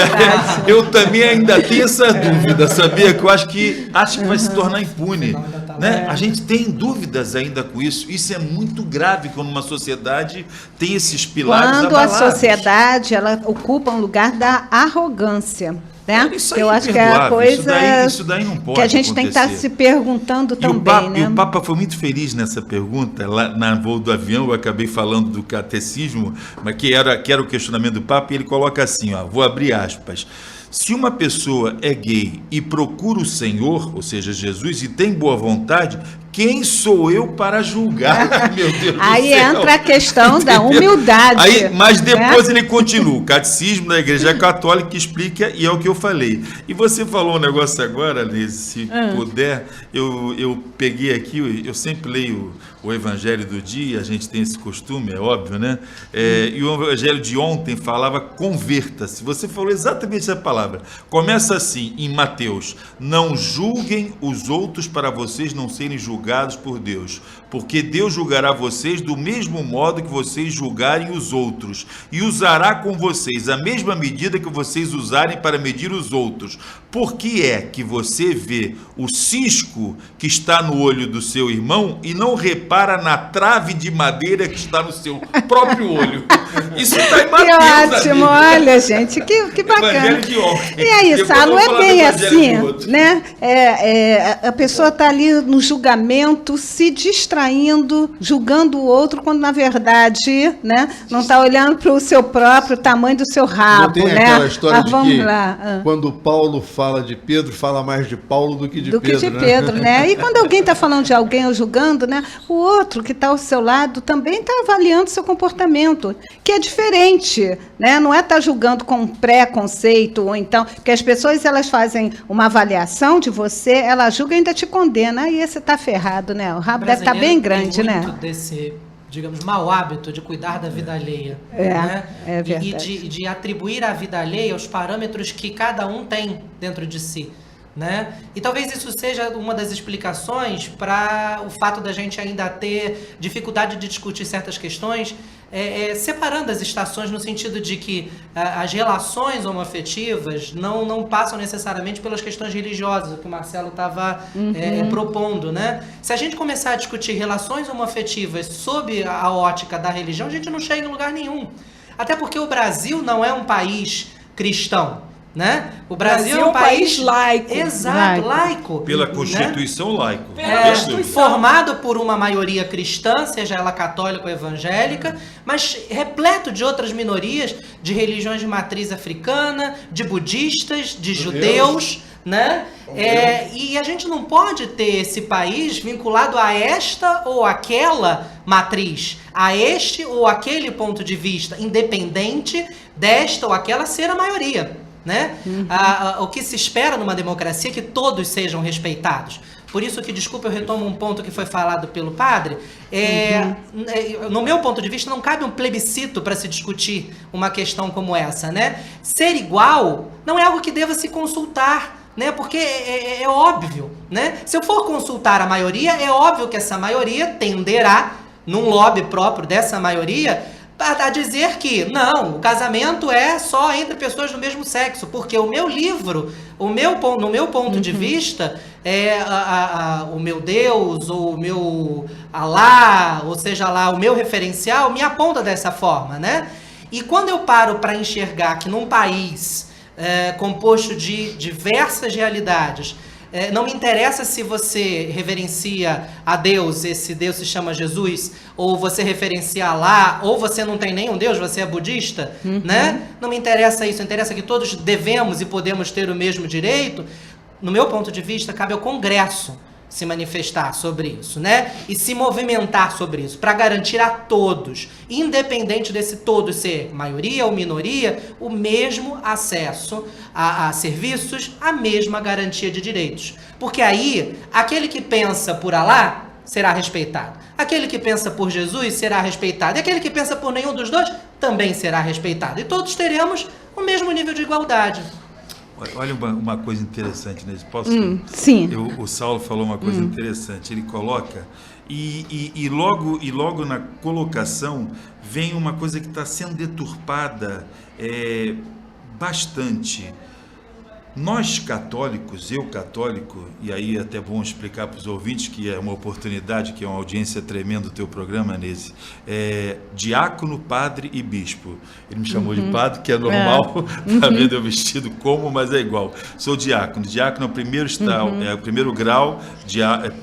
eu também ainda tenho essa dúvida, sabia? Que eu acho que vai se tornar impune. Né? A gente tem dúvidas ainda com isso. Isso é muito grave quando uma sociedade tem esses pilares abalados. Quando a sociedade ela ocupa um lugar da arrogância. Né? Isso aí eu acho que é a coisa isso daí não pode que a gente tem que estar se perguntando também. E o Papa foi muito feliz nessa pergunta. Lá na voo do avião, eu acabei falando do catecismo, mas que era o questionamento do Papa, e ele coloca assim, vou abrir aspas. Se uma pessoa é gay e procura o Senhor, ou seja, Jesus, e tem boa vontade, quem sou eu para julgar? Meu Deus do Aí céu. entra a questão da humildade. Aí, mas depois né? ele continua, o Catecismo da Igreja Católica que explica, e é o que eu falei. E você falou um negócio agora, Liz, se puder, eu peguei aqui, eu sempre leio o Evangelho do dia, a gente tem esse costume, é óbvio, né? E o Evangelho de ontem falava converta-se. Você falou exatamente essa palavra. Começa assim, em Mateus: não julguem os outros para vocês não serem julgados por Deus, porque Deus julgará vocês do mesmo modo que vocês julgarem os outros, e usará com vocês a mesma medida que vocês usarem para medir os outros. Por que é que você vê o cisco que está no olho do seu irmão e não repara na trave de madeira que está no seu próprio olho? Isso está em Mateus. Que ótimo, olha, gente, que bacana. Evangelho de ontem. E aí, Depois Sá, eu não vou é falar bem do Evangelho assim, do outro. né? A pessoa está ali no julgamento, se distraindo, julgando o outro, quando na verdade, né, não está olhando para o seu próprio tamanho do seu rabo, Não tem né? aquela história Mas de vamos que lá. quando Paulo fala de Pedro, fala mais de Paulo do que de Do Pedro. que de Pedro, né? E quando alguém está falando de alguém ou julgando, né, o outro que está ao seu lado também está avaliando seu comportamento, que é diferente, né? Não é estar julgando com preconceito, ou então, porque as pessoas elas fazem uma avaliação de você, ela julga e ainda te condena, aí você está ferrado, né? O rabo deve estar bem grande, tem né? muito desse, digamos, mau hábito de cuidar da vida alheia. É, né? é verdade. E de atribuir à vida alheia os parâmetros que cada um tem dentro de si. Né? E talvez isso seja uma das explicações para o fato da gente ainda ter dificuldade de discutir certas questões, separando as estações no sentido de que as relações homoafetivas não passam necessariamente pelas questões religiosas, o que o Marcelo estava propondo. Né? Se a gente começar a discutir relações homoafetivas sob a ótica da religião, a gente não chega em lugar nenhum. Até porque o Brasil não é um país cristão. Né? O Brasil é um país laico. Exato, laico. Pela né? Constituição laico. Formado por uma maioria cristã, seja ela católica ou evangélica, mas repleto de outras minorias, de religiões de matriz africana, de budistas, de judeus, né? E a gente não pode ter esse país vinculado a esta ou aquela matriz, a este ou aquele ponto de vista, independente desta ou aquela ser a maioria. Né? O que se espera numa democracia é que todos sejam respeitados. Por isso que, desculpa, eu retomo um ponto que foi falado pelo padre. No meu ponto de vista, não cabe um plebiscito para se discutir uma questão como essa. Né? Ser igual não é algo que deva se consultar, né? Porque é óbvio. Né? Se eu for consultar a maioria, é óbvio que essa maioria tenderá, num lobby próprio dessa maioria, a dizer que não, o casamento é só entre pessoas do mesmo sexo, porque o meu livro, no meu ponto de vista, o meu Deus, ou o meu Alá, ou seja lá, o meu referencial, me aponta dessa forma, né? E quando eu paro para enxergar que num país composto de diversas realidades, não me interessa se você reverencia a Deus, esse Deus se chama Jesus, ou você referencia Alá, ou você não tem nenhum Deus, você é budista, né? Não me interessa isso, interessa que todos devemos e podemos ter o mesmo direito. No meu ponto de vista, cabe ao Congresso se manifestar sobre isso, né? E se movimentar sobre isso, para garantir a todos, independente desse todos ser maioria ou minoria, o mesmo acesso a serviços, a mesma garantia de direitos. Porque aí, aquele que pensa por Alá será respeitado. Aquele que pensa por Jesus será respeitado. E aquele que pensa por nenhum dos dois também será respeitado. E todos teremos o mesmo nível de igualdade. Olha uma coisa interessante, né? Posso? Sim. O Saulo falou uma coisa interessante. Ele coloca e logo na colocação vem uma coisa que está sendo deturpada bastante. Nós católicos, eu católico, e aí é até bom explicar para os ouvintes que é uma oportunidade, que é uma audiência tremenda do teu programa, Nese, diácono, padre e bispo. Ele me chamou de padre, que é normal, tá vendo eu vestido como, mas é igual. Sou diácono. Diácono é o primeiro é o primeiro grau,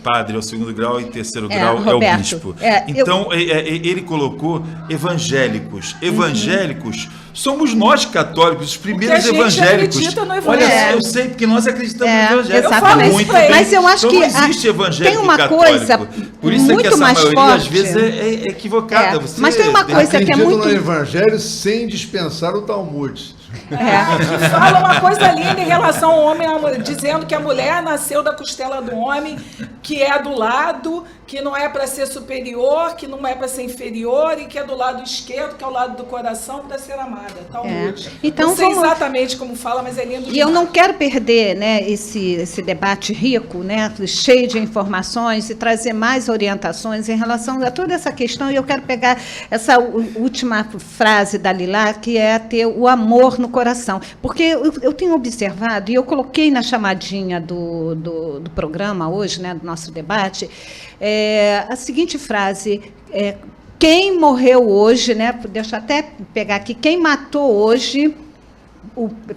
padre é o segundo grau e terceiro grau Roberto, é o bispo. Então, ele colocou evangélicos. Evangélicos somos nós católicos, os primeiros Porque a gente evangélicos. acredita no Olha, evangelho. eu sei porque nós acreditamos no evangelho. Exatamente. Muito Mas bem. eu acho então, que não existe evangelho tem uma católico. coisa Por isso é que muito essa mais maioria às forte. vezes é equivocada. Você Mas tem uma coisa que é Acredito muito... no Evangelho sem dispensar o Talmud. Que fala uma coisa linda em relação ao homem, dizendo que a mulher nasceu da costela do homem, que é do lado, que não é para ser superior, que não é para ser inferior, e que é do lado esquerdo, que é o lado do coração, para ser amada. Talmud. Então, não sei vamos... exatamente como fala, mas é lindo. E eu não quero perder, né, esse debate rico, né, cheio de informações, e trazer mais orientações em relação a toda essa questão. E eu quero pegar essa última frase da Lilá, que é ter o amor no coração. Porque eu tenho observado, e eu coloquei na chamadinha do programa hoje, né, do nosso debate, a seguinte frase: quem morreu hoje, né, deixa eu até pegar aqui, quem matou hoje...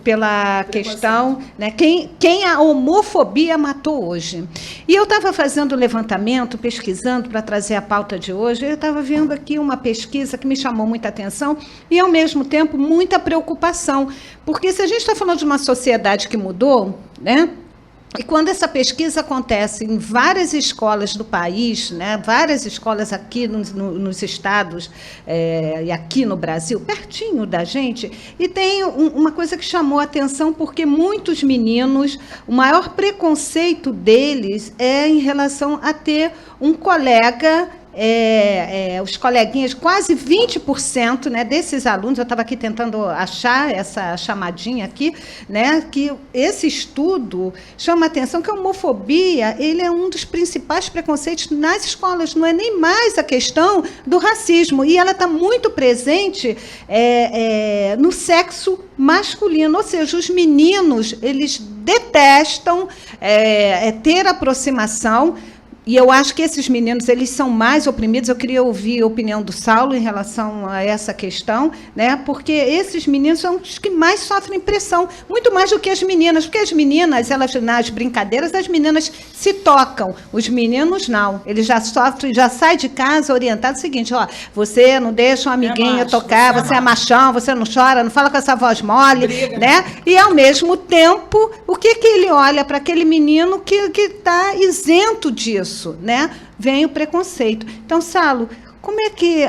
pela questão, né, quem a homofobia matou hoje. E eu estava fazendo levantamento, pesquisando para trazer a pauta de hoje, eu estava vendo aqui uma pesquisa que me chamou muita atenção e, ao mesmo tempo, muita preocupação, porque se a gente está falando de uma sociedade que mudou, né, e quando essa pesquisa acontece em várias escolas do país, né, várias escolas aqui nos estados e aqui no Brasil, pertinho da gente, e tem uma coisa que chamou a atenção, porque muitos meninos, o maior preconceito deles é em relação a ter um colega... os coleguinhas, quase 20%, né, desses alunos, eu estava aqui tentando achar essa chamadinha aqui, né, que esse estudo chama a atenção que a homofobia, ele é um dos principais preconceitos nas escolas, não é nem mais a questão do racismo, e ela está muito presente no sexo masculino, ou seja, os meninos, eles detestam ter aproximação. E eu acho que esses meninos, eles são mais oprimidos. Eu queria ouvir a opinião do Saulo em relação a essa questão, né? Porque esses meninos são os que mais sofrem pressão, muito mais do que as meninas, porque as meninas, elas, nas brincadeiras, as meninas se tocam, os meninos não. Eles já sofrem, já saem de casa orientado o seguinte: ó, você não deixa um amiguinho tocar, você é machão, você não chora, não fala com essa voz mole, né? E, ao mesmo tempo, o que ele olha para aquele menino que está isento disso? Né? Vem o preconceito. Então, Saulo, como é que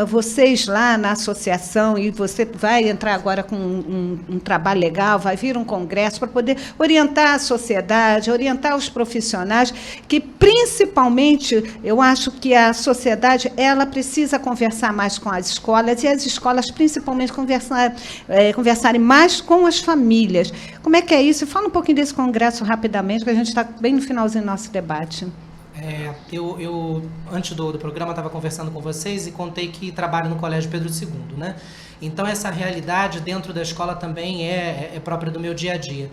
vocês lá na associação, e você vai entrar agora com um trabalho legal, vai vir um congresso para poder orientar a sociedade, orientar os profissionais, que principalmente eu acho que a sociedade ela precisa conversar mais com as escolas, e as escolas principalmente conversarem mais com as famílias. Como é que é isso? Fala um pouquinho desse congresso rapidamente, que a gente está bem no finalzinho do nosso debate. Eu antes do programa, estava conversando com vocês e contei que trabalho no Colégio Pedro II, né? Então, essa realidade dentro da escola também é própria do meu dia a dia.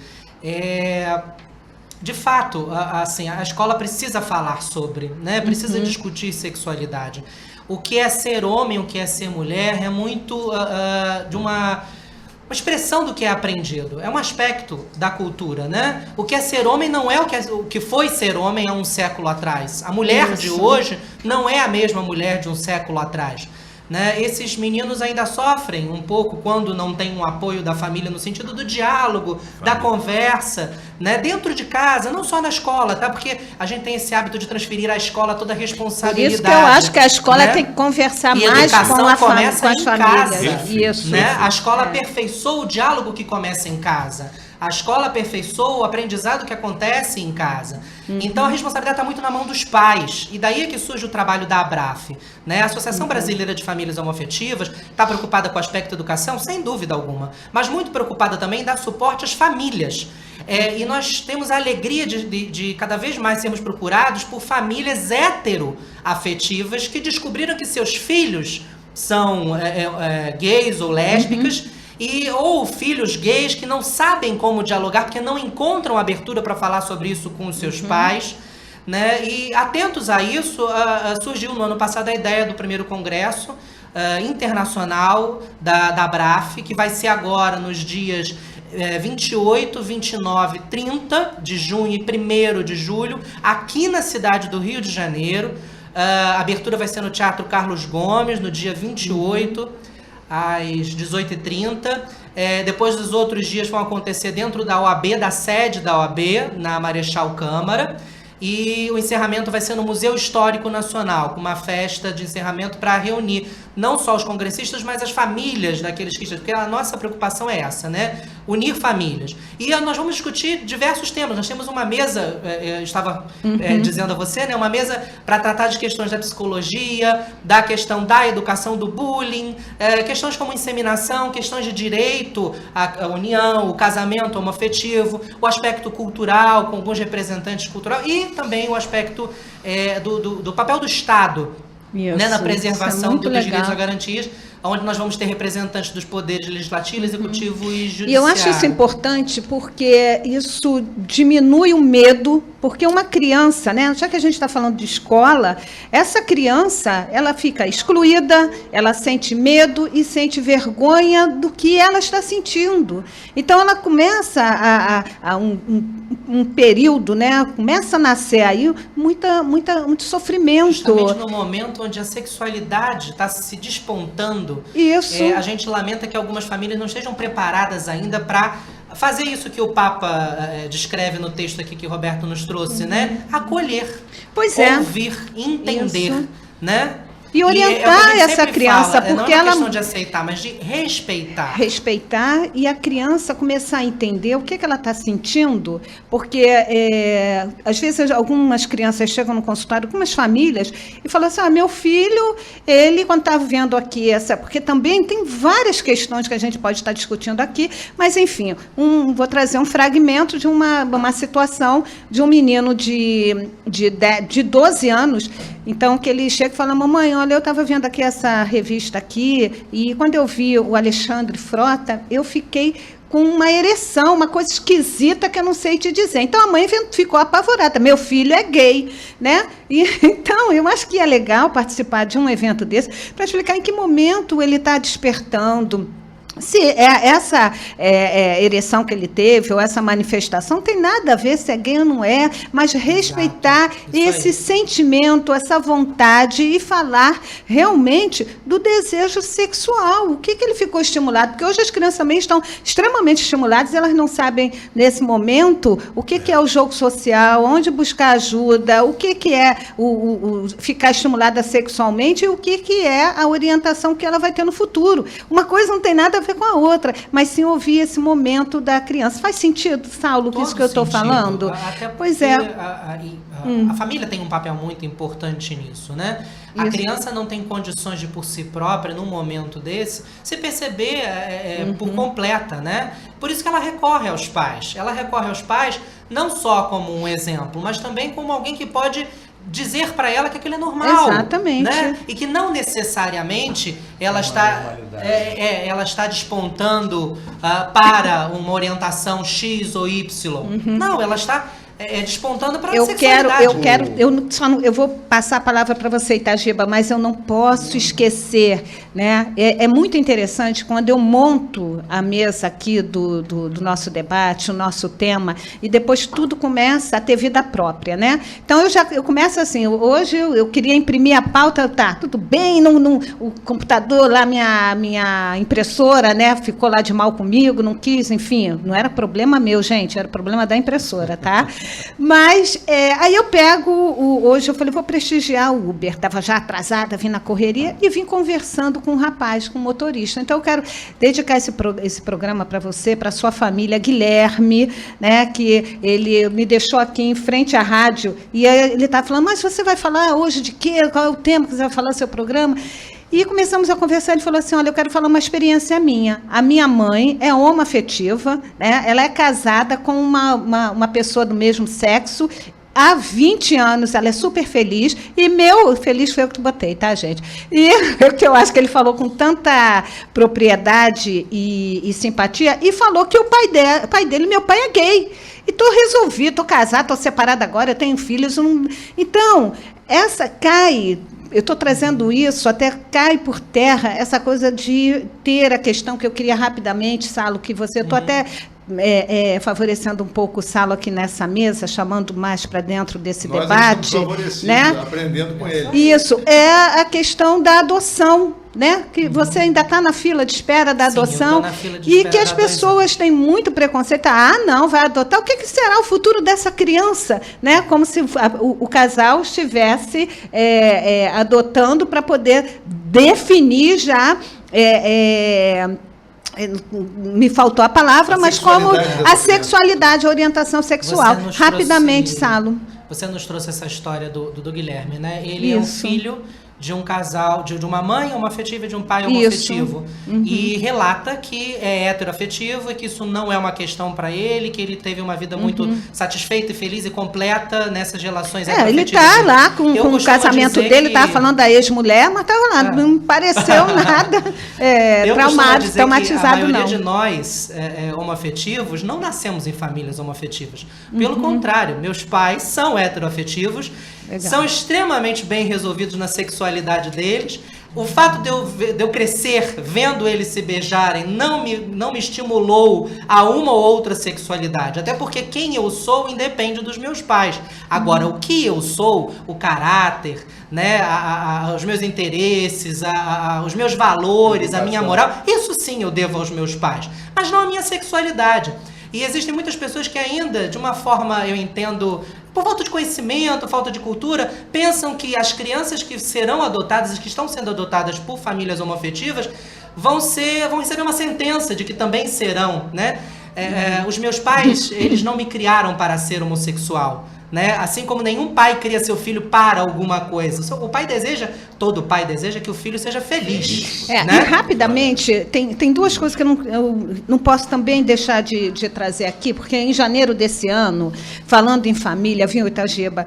De fato, assim, a escola precisa falar sobre, né? Precisa discutir sexualidade. O que é ser homem, o que é ser mulher, é muito de uma expressão do que é aprendido, é um aspecto da cultura, né? O que é ser homem não é o que foi ser homem há um século atrás. A mulher de hoje não é a mesma mulher de um século atrás, né? Esses meninos ainda sofrem um pouco quando não tem um apoio da família no sentido do diálogo, da conversa, né? Dentro de casa, não só na escola, tá? Porque a gente tem esse hábito de transferir à escola toda a responsabilidade. Por isso que eu acho que a escola, né, tem que conversar e mais com as famílias. Isso. Né? A escola aperfeiçoa o diálogo que começa em casa. A escola aperfeiçoa o aprendizado que acontece em casa. Então, a responsabilidade está muito na mão dos pais. E daí é que surge o trabalho da ABRAF. Né? A Associação Brasileira de Famílias Homoafetivas está preocupada com o aspecto educação, sem dúvida alguma. Mas muito preocupada também em dar suporte às famílias. E nós temos a alegria de cada vez mais sermos procurados por famílias heteroafetivas que descobriram que seus filhos são gays ou lésbicas, ou filhos gays que não sabem como dialogar, porque não encontram abertura para falar sobre isso com os seus pais. Né? E atentos a isso, surgiu no ano passado a ideia do primeiro congresso internacional da ABRAF, que vai ser agora nos dias 28, 29, 30 de junho e 1º de julho, aqui na cidade do Rio de Janeiro. A abertura vai ser no Teatro Carlos Gomes, no dia 28. às 18h30. Depois os outros dias vão acontecer dentro da OAB, da sede da OAB, na Marechal Câmara. E o encerramento vai ser no Museu Histórico Nacional, com uma festa de encerramento para reunir não só os congressistas, mas as famílias daqueles que... Porque a nossa preocupação é essa, né? Unir famílias. E nós vamos discutir diversos temas. Nós temos uma mesa, eu estava dizendo a você, né? Uma mesa para tratar de questões da psicologia, da questão da educação, do bullying, questões como inseminação, questões de direito à união, o casamento homoafetivo, o aspecto cultural, com alguns representantes culturais, e também o aspecto do papel do Estado, né, na preservação dos direitos e garantias, onde nós vamos ter representantes dos poderes legislativo, executivo e judiciário. E eu acho isso importante porque isso diminui o medo, porque uma criança, né, já que a gente está falando de escola, essa criança, ela fica excluída, ela sente medo e sente vergonha do que ela está sentindo. Então, ela começa um período, né, começa a nascer aí muito sofrimento. Justamente no momento onde a sexualidade está se despontando. Isso. A gente lamenta que algumas famílias não estejam preparadas ainda para fazer isso que o Papa descreve no texto aqui que o Roberto nos trouxe, né? Acolher, ouvir, entender, isso, né? E orientar essa criança, porque porque não é uma ela... questão de aceitar, mas de respeitar. Respeitar e a criança começar a entender o que ela está sentindo, porque às vezes algumas crianças chegam no consultório, algumas famílias, e falam assim, meu filho, ele quando está vendo aqui porque também tem várias questões que a gente pode estar discutindo aqui, mas enfim, vou trazer um fragmento de uma situação de um menino de 12 anos, então que ele chega e fala, mamãe, olha, eu estava vendo aqui essa revista aqui, e quando eu vi o Alexandre Frota, eu fiquei com uma ereção, uma coisa esquisita que eu não sei te dizer. Então, a mãe ficou apavorada. Meu filho é gay, né? Então, eu acho que é legal participar de um evento desse para explicar em que momento ele está despertando. Se essa ereção que ele teve, ou essa manifestação, não tem nada a ver se é gay ou não é, mas respeitar esse sentimento, essa vontade e falar realmente do desejo sexual. O que ele ficou estimulado? Porque hoje as crianças também estão extremamente estimuladas, elas não sabem, nesse momento, o que é o jogo social, onde buscar ajuda, o que é ficar estimulada sexualmente e o que é a orientação que ela vai ter no futuro. Uma coisa não tem nada a ver com a outra, mas sim ouvir esse momento da criança. Faz sentido, Saulo, isso que eu estou falando? Até porque pois é. A família tem um papel muito importante nisso, né? A criança não tem condições de, por si própria, num momento desse, se perceber por completa, né? Por isso que ela recorre aos pais. Ela recorre aos pais não só como um exemplo, mas também como alguém que pode dizer para ela que aquilo é normal. Exatamente. Né? E que não necessariamente ela está despontando para uma orientação X ou Y. Não, ela está despontando para a sexualidade. Eu vou passar a palavra para você, Itagiba, mas eu não posso esquecer, né? É muito interessante quando eu monto a mesa aqui do nosso debate, o nosso tema, e depois tudo começa a ter vida própria, né? Então, eu começo assim, hoje eu queria imprimir a pauta, tá, tudo bem, o computador lá, minha impressora, né, ficou lá de mal comigo, não quis, enfim, não era problema meu, gente, era problema da impressora, tá? Mas aí eu pego, hoje eu falei, vou prestigiar o Uber, estava já atrasada, vim na correria e vim conversando com um rapaz, com um motorista. Então eu quero dedicar esse programa para você, para sua família, Guilherme, né, que ele me deixou aqui em frente à rádio, e ele está falando, mas você vai falar hoje de quê? Qual é o tema que você vai falar no seu programa? E começamos a conversar, ele falou assim, olha, eu quero falar uma experiência minha. A minha mãe é homoafetiva, né? Ela é casada com uma pessoa do mesmo sexo, há 20 anos, ela é super feliz, e feliz foi eu que botei, tá, gente? E o que eu acho que ele falou com tanta propriedade e simpatia, e falou que o pai dele, meu pai é gay. E estou casada, estou separada agora, eu tenho filhos. Então, eu estou trazendo isso, até cai por terra essa coisa de ter a questão que eu queria rapidamente, Salo, que você... Estou até favorecendo um pouco o Salo aqui nessa mesa, chamando mais para dentro desse Nós debate, estamos favorecidos, né? aprendendo com ele. Isso, é a questão da adoção, né? Que você ainda está na fila de espera da Sim, eu adoção tô na fila de e espera que as há 2 pessoas têm muito preconceito. Ah, não, vai adotar. O que será o futuro dessa criança? Né? Como se o casal estivesse adotando para poder definir já... me faltou a palavra, mas como a sexualidade, a orientação sexual. Rapidamente, Salo. Você nos trouxe essa história do Guilherme, né? Ele Isso. é um filho de um casal, de uma mãe homoafetiva e de um pai homoafetivo. E relata que é heteroafetivo e que isso não é uma questão para ele, que ele teve uma vida muito satisfeita e feliz e completa nessas relações heteroafetivas. Ele está lá com o casamento dele, estava falando da ex-mulher, mas estava lá, não me pareceu nada traumatizado, a maioria não. de nós, homoafetivos, não nascemos em famílias homoafetivas. Pelo contrário, meus pais são heteroafetivos, são extremamente bem resolvidos na sexualidade deles. O fato de eu crescer vendo eles se beijarem não me estimulou a uma ou outra sexualidade. Até porque quem eu sou independe dos meus pais. Agora, o que eu sou, o caráter, né, os meus interesses, os meus valores, a minha moral, isso sim eu devo aos meus pais. Mas não a minha sexualidade. E existem muitas pessoas que ainda, de uma forma, eu entendo, por falta de conhecimento, falta de cultura, pensam que as crianças que serão adotadas, que estão sendo adotadas por famílias homoafetivas, vão receber uma sentença de que também serão, né? Os meus pais, eles não me criaram para ser homossexual, né? Assim como nenhum pai cria seu filho para alguma coisa. Todo pai deseja que o filho seja feliz. Né? E rapidamente, tem 2 coisas que eu não posso também deixar de trazer aqui, porque em janeiro desse ano, falando em família, viu, Itagiba,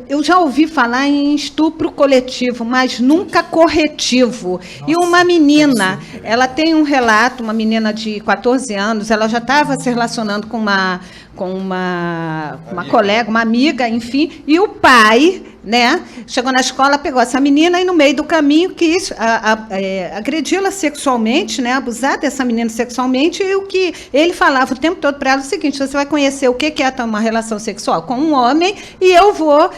eu já ouvi falar em estupro coletivo, mas nunca corretivo. Nossa, e uma menina, ela tem um relato, uma menina de 14 anos, ela já estava se relacionando com uma colega, uma amiga, enfim, e o pai, né, chegou na escola, pegou essa menina e no meio do caminho quis agredi-la sexualmente, né, abusar dessa menina sexualmente, e o que ele falava o tempo todo para ela é o seguinte: você vai conhecer o que é ter uma relação sexual com um homem e eu vou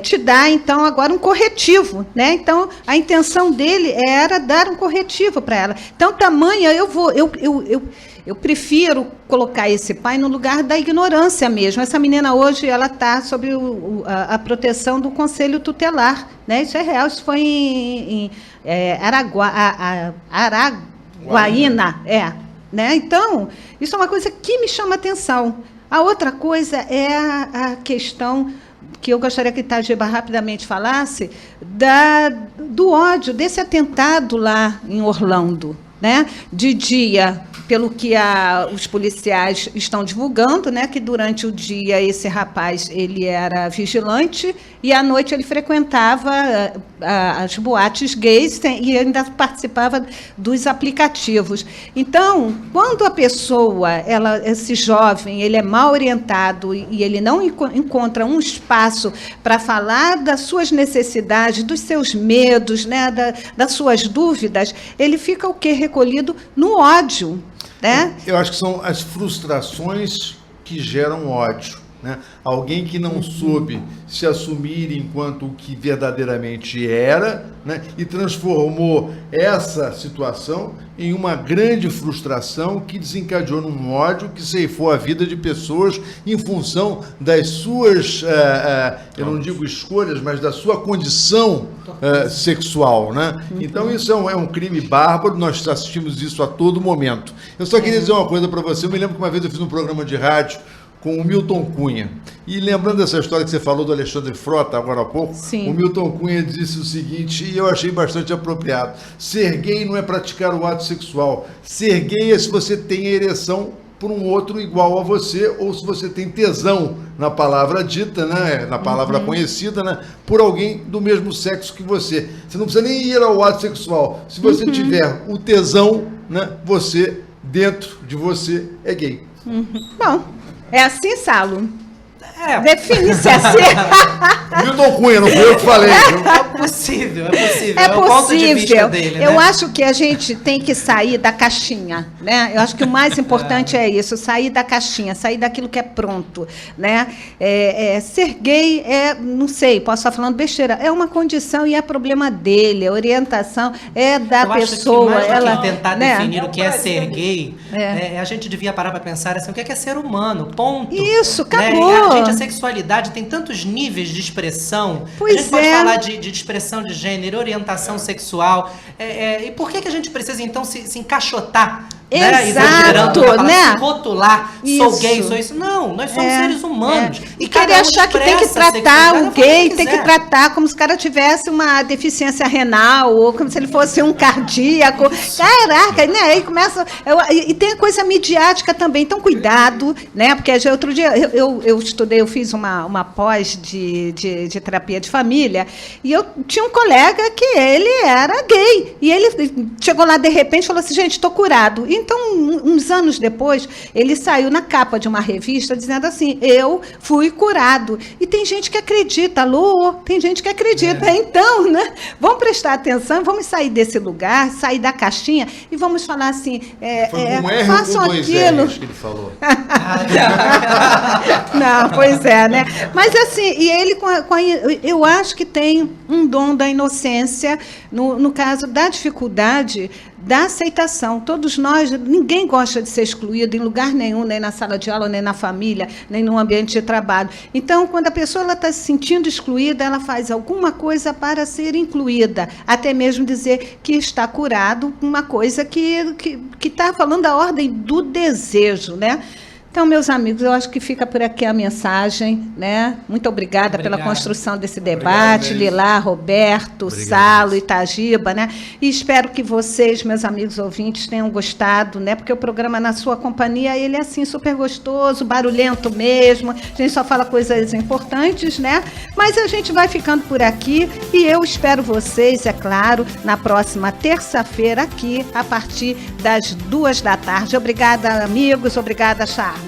te dar, então, agora um corretivo, né? Então, a intenção dele era dar um corretivo para ela. Então, tamanha, eu prefiro colocar esse pai no lugar da ignorância mesmo. Essa menina hoje, ela está sob a proteção do Conselho Tutelar, né? Isso é real, isso foi em Araguaína, né? Então, isso é uma coisa que me chama atenção. A outra coisa é a questão que eu gostaria que Itagiba rapidamente falasse, do ódio, desse atentado lá em Orlando, né? De dia, pelo que os policiais estão divulgando, né, que durante o dia esse rapaz ele era vigilante e à noite ele frequentava as boates gays e ainda participava dos aplicativos. Então, quando a pessoa, esse jovem, ele é mal orientado e ele não encontra um espaço para falar das suas necessidades, dos seus medos, né, das suas dúvidas, ele fica o quê? Recolhido no ódio. Né? Eu acho que são as frustrações que geram ódio, né? Alguém que não soube se assumir enquanto o que verdadeiramente era, né? E transformou essa situação em uma grande frustração que desencadeou num ódio que ceifou a vida de pessoas em função das suas, eu não digo escolhas, mas da sua condição sexual, né? Então isso é um crime bárbaro, nós assistimos isso a todo momento. Eu só queria dizer uma coisa para você. Eu me lembro que uma vez eu fiz um programa de rádio com o Milton Cunha. E lembrando dessa história que você falou do Alexandre Frota agora há pouco, sim, o Milton Cunha disse o seguinte, e eu achei bastante apropriado: ser gay não é praticar o ato sexual. Ser gay é se você tem ereção por um outro igual a você, ou se você tem tesão, na palavra dita, né, na palavra conhecida, né, por alguém do mesmo sexo que você. Você não precisa nem ir ao ato sexual. Se você tiver o tesão, né, você, dentro de você, é gay. Bom, é assim, Salo? Define se é ser. Milton Cunha, não fui eu que falei. É possível, é possível. É o ponto de vista possível. dele, né? Eu acho que a gente tem que sair da caixinha, né? Eu acho que o mais importante é isso, sair da caixinha, sair daquilo que é pronto, né? Ser gay não sei, posso estar falando besteira, é uma condição e é problema dele, a orientação é da eu pessoa. Acho que mais do ela que tentar né? definir o que é ser gay, a gente devia parar para pensar assim, o que é ser humano, ponto. Isso, né? acabou. A sexualidade tem tantos níveis de expressão. Pois a gente pode falar de expressão de gênero, orientação sexual. E por que a gente precisa, então, se encaixotar? Exato, né? Se rotular, Isso. sou gay, sou isso. Não, nós somos seres humanos. E querer achar que tem que tratar o gay, tem que tratar como se o cara tivesse uma deficiência renal, ou como se ele fosse um cardíaco. Caraca, né? Aí começa. E tem a coisa midiática também, então cuidado, né? Porque outro dia eu estudei, eu fiz uma pós de terapia de família, e eu tinha um colega que ele era gay. E ele chegou lá de repente e falou assim: gente, estou curado. Então, uns anos depois, ele saiu na capa de uma revista dizendo assim: eu fui curado. E tem gente que acredita, alô? Tem gente que acredita. Então, né? Vamos prestar atenção, vamos sair desse lugar, sair da caixinha e vamos falar assim: Foi um R façam ou 2 aquilo. R's que ele falou. Não, pois é, né? Mas assim, e ele eu acho que tem um dom da inocência, no caso da dificuldade da aceitação. Todos nós, ninguém gosta de ser excluído em lugar nenhum, nem na sala de aula, nem na família, nem no ambiente de trabalho. Então, quando a pessoa está se sentindo excluída, ela faz alguma coisa para ser incluída, até mesmo dizer que está curado, uma coisa que está falando da ordem do desejo, né? Então, meus amigos, eu acho que fica por aqui a mensagem, né? Muito obrigada pela construção desse debate, Lilá, Roberto, Salo, Itagiba, né? E espero que vocês, meus amigos ouvintes, tenham gostado, né? Porque o programa Na Sua Companhia, ele é assim, super gostoso, barulhento mesmo, a gente só fala coisas importantes, né? Mas a gente vai ficando por aqui e eu espero vocês, é claro, na próxima terça-feira aqui, a partir das 14h. Obrigada, amigos, obrigada, Charles.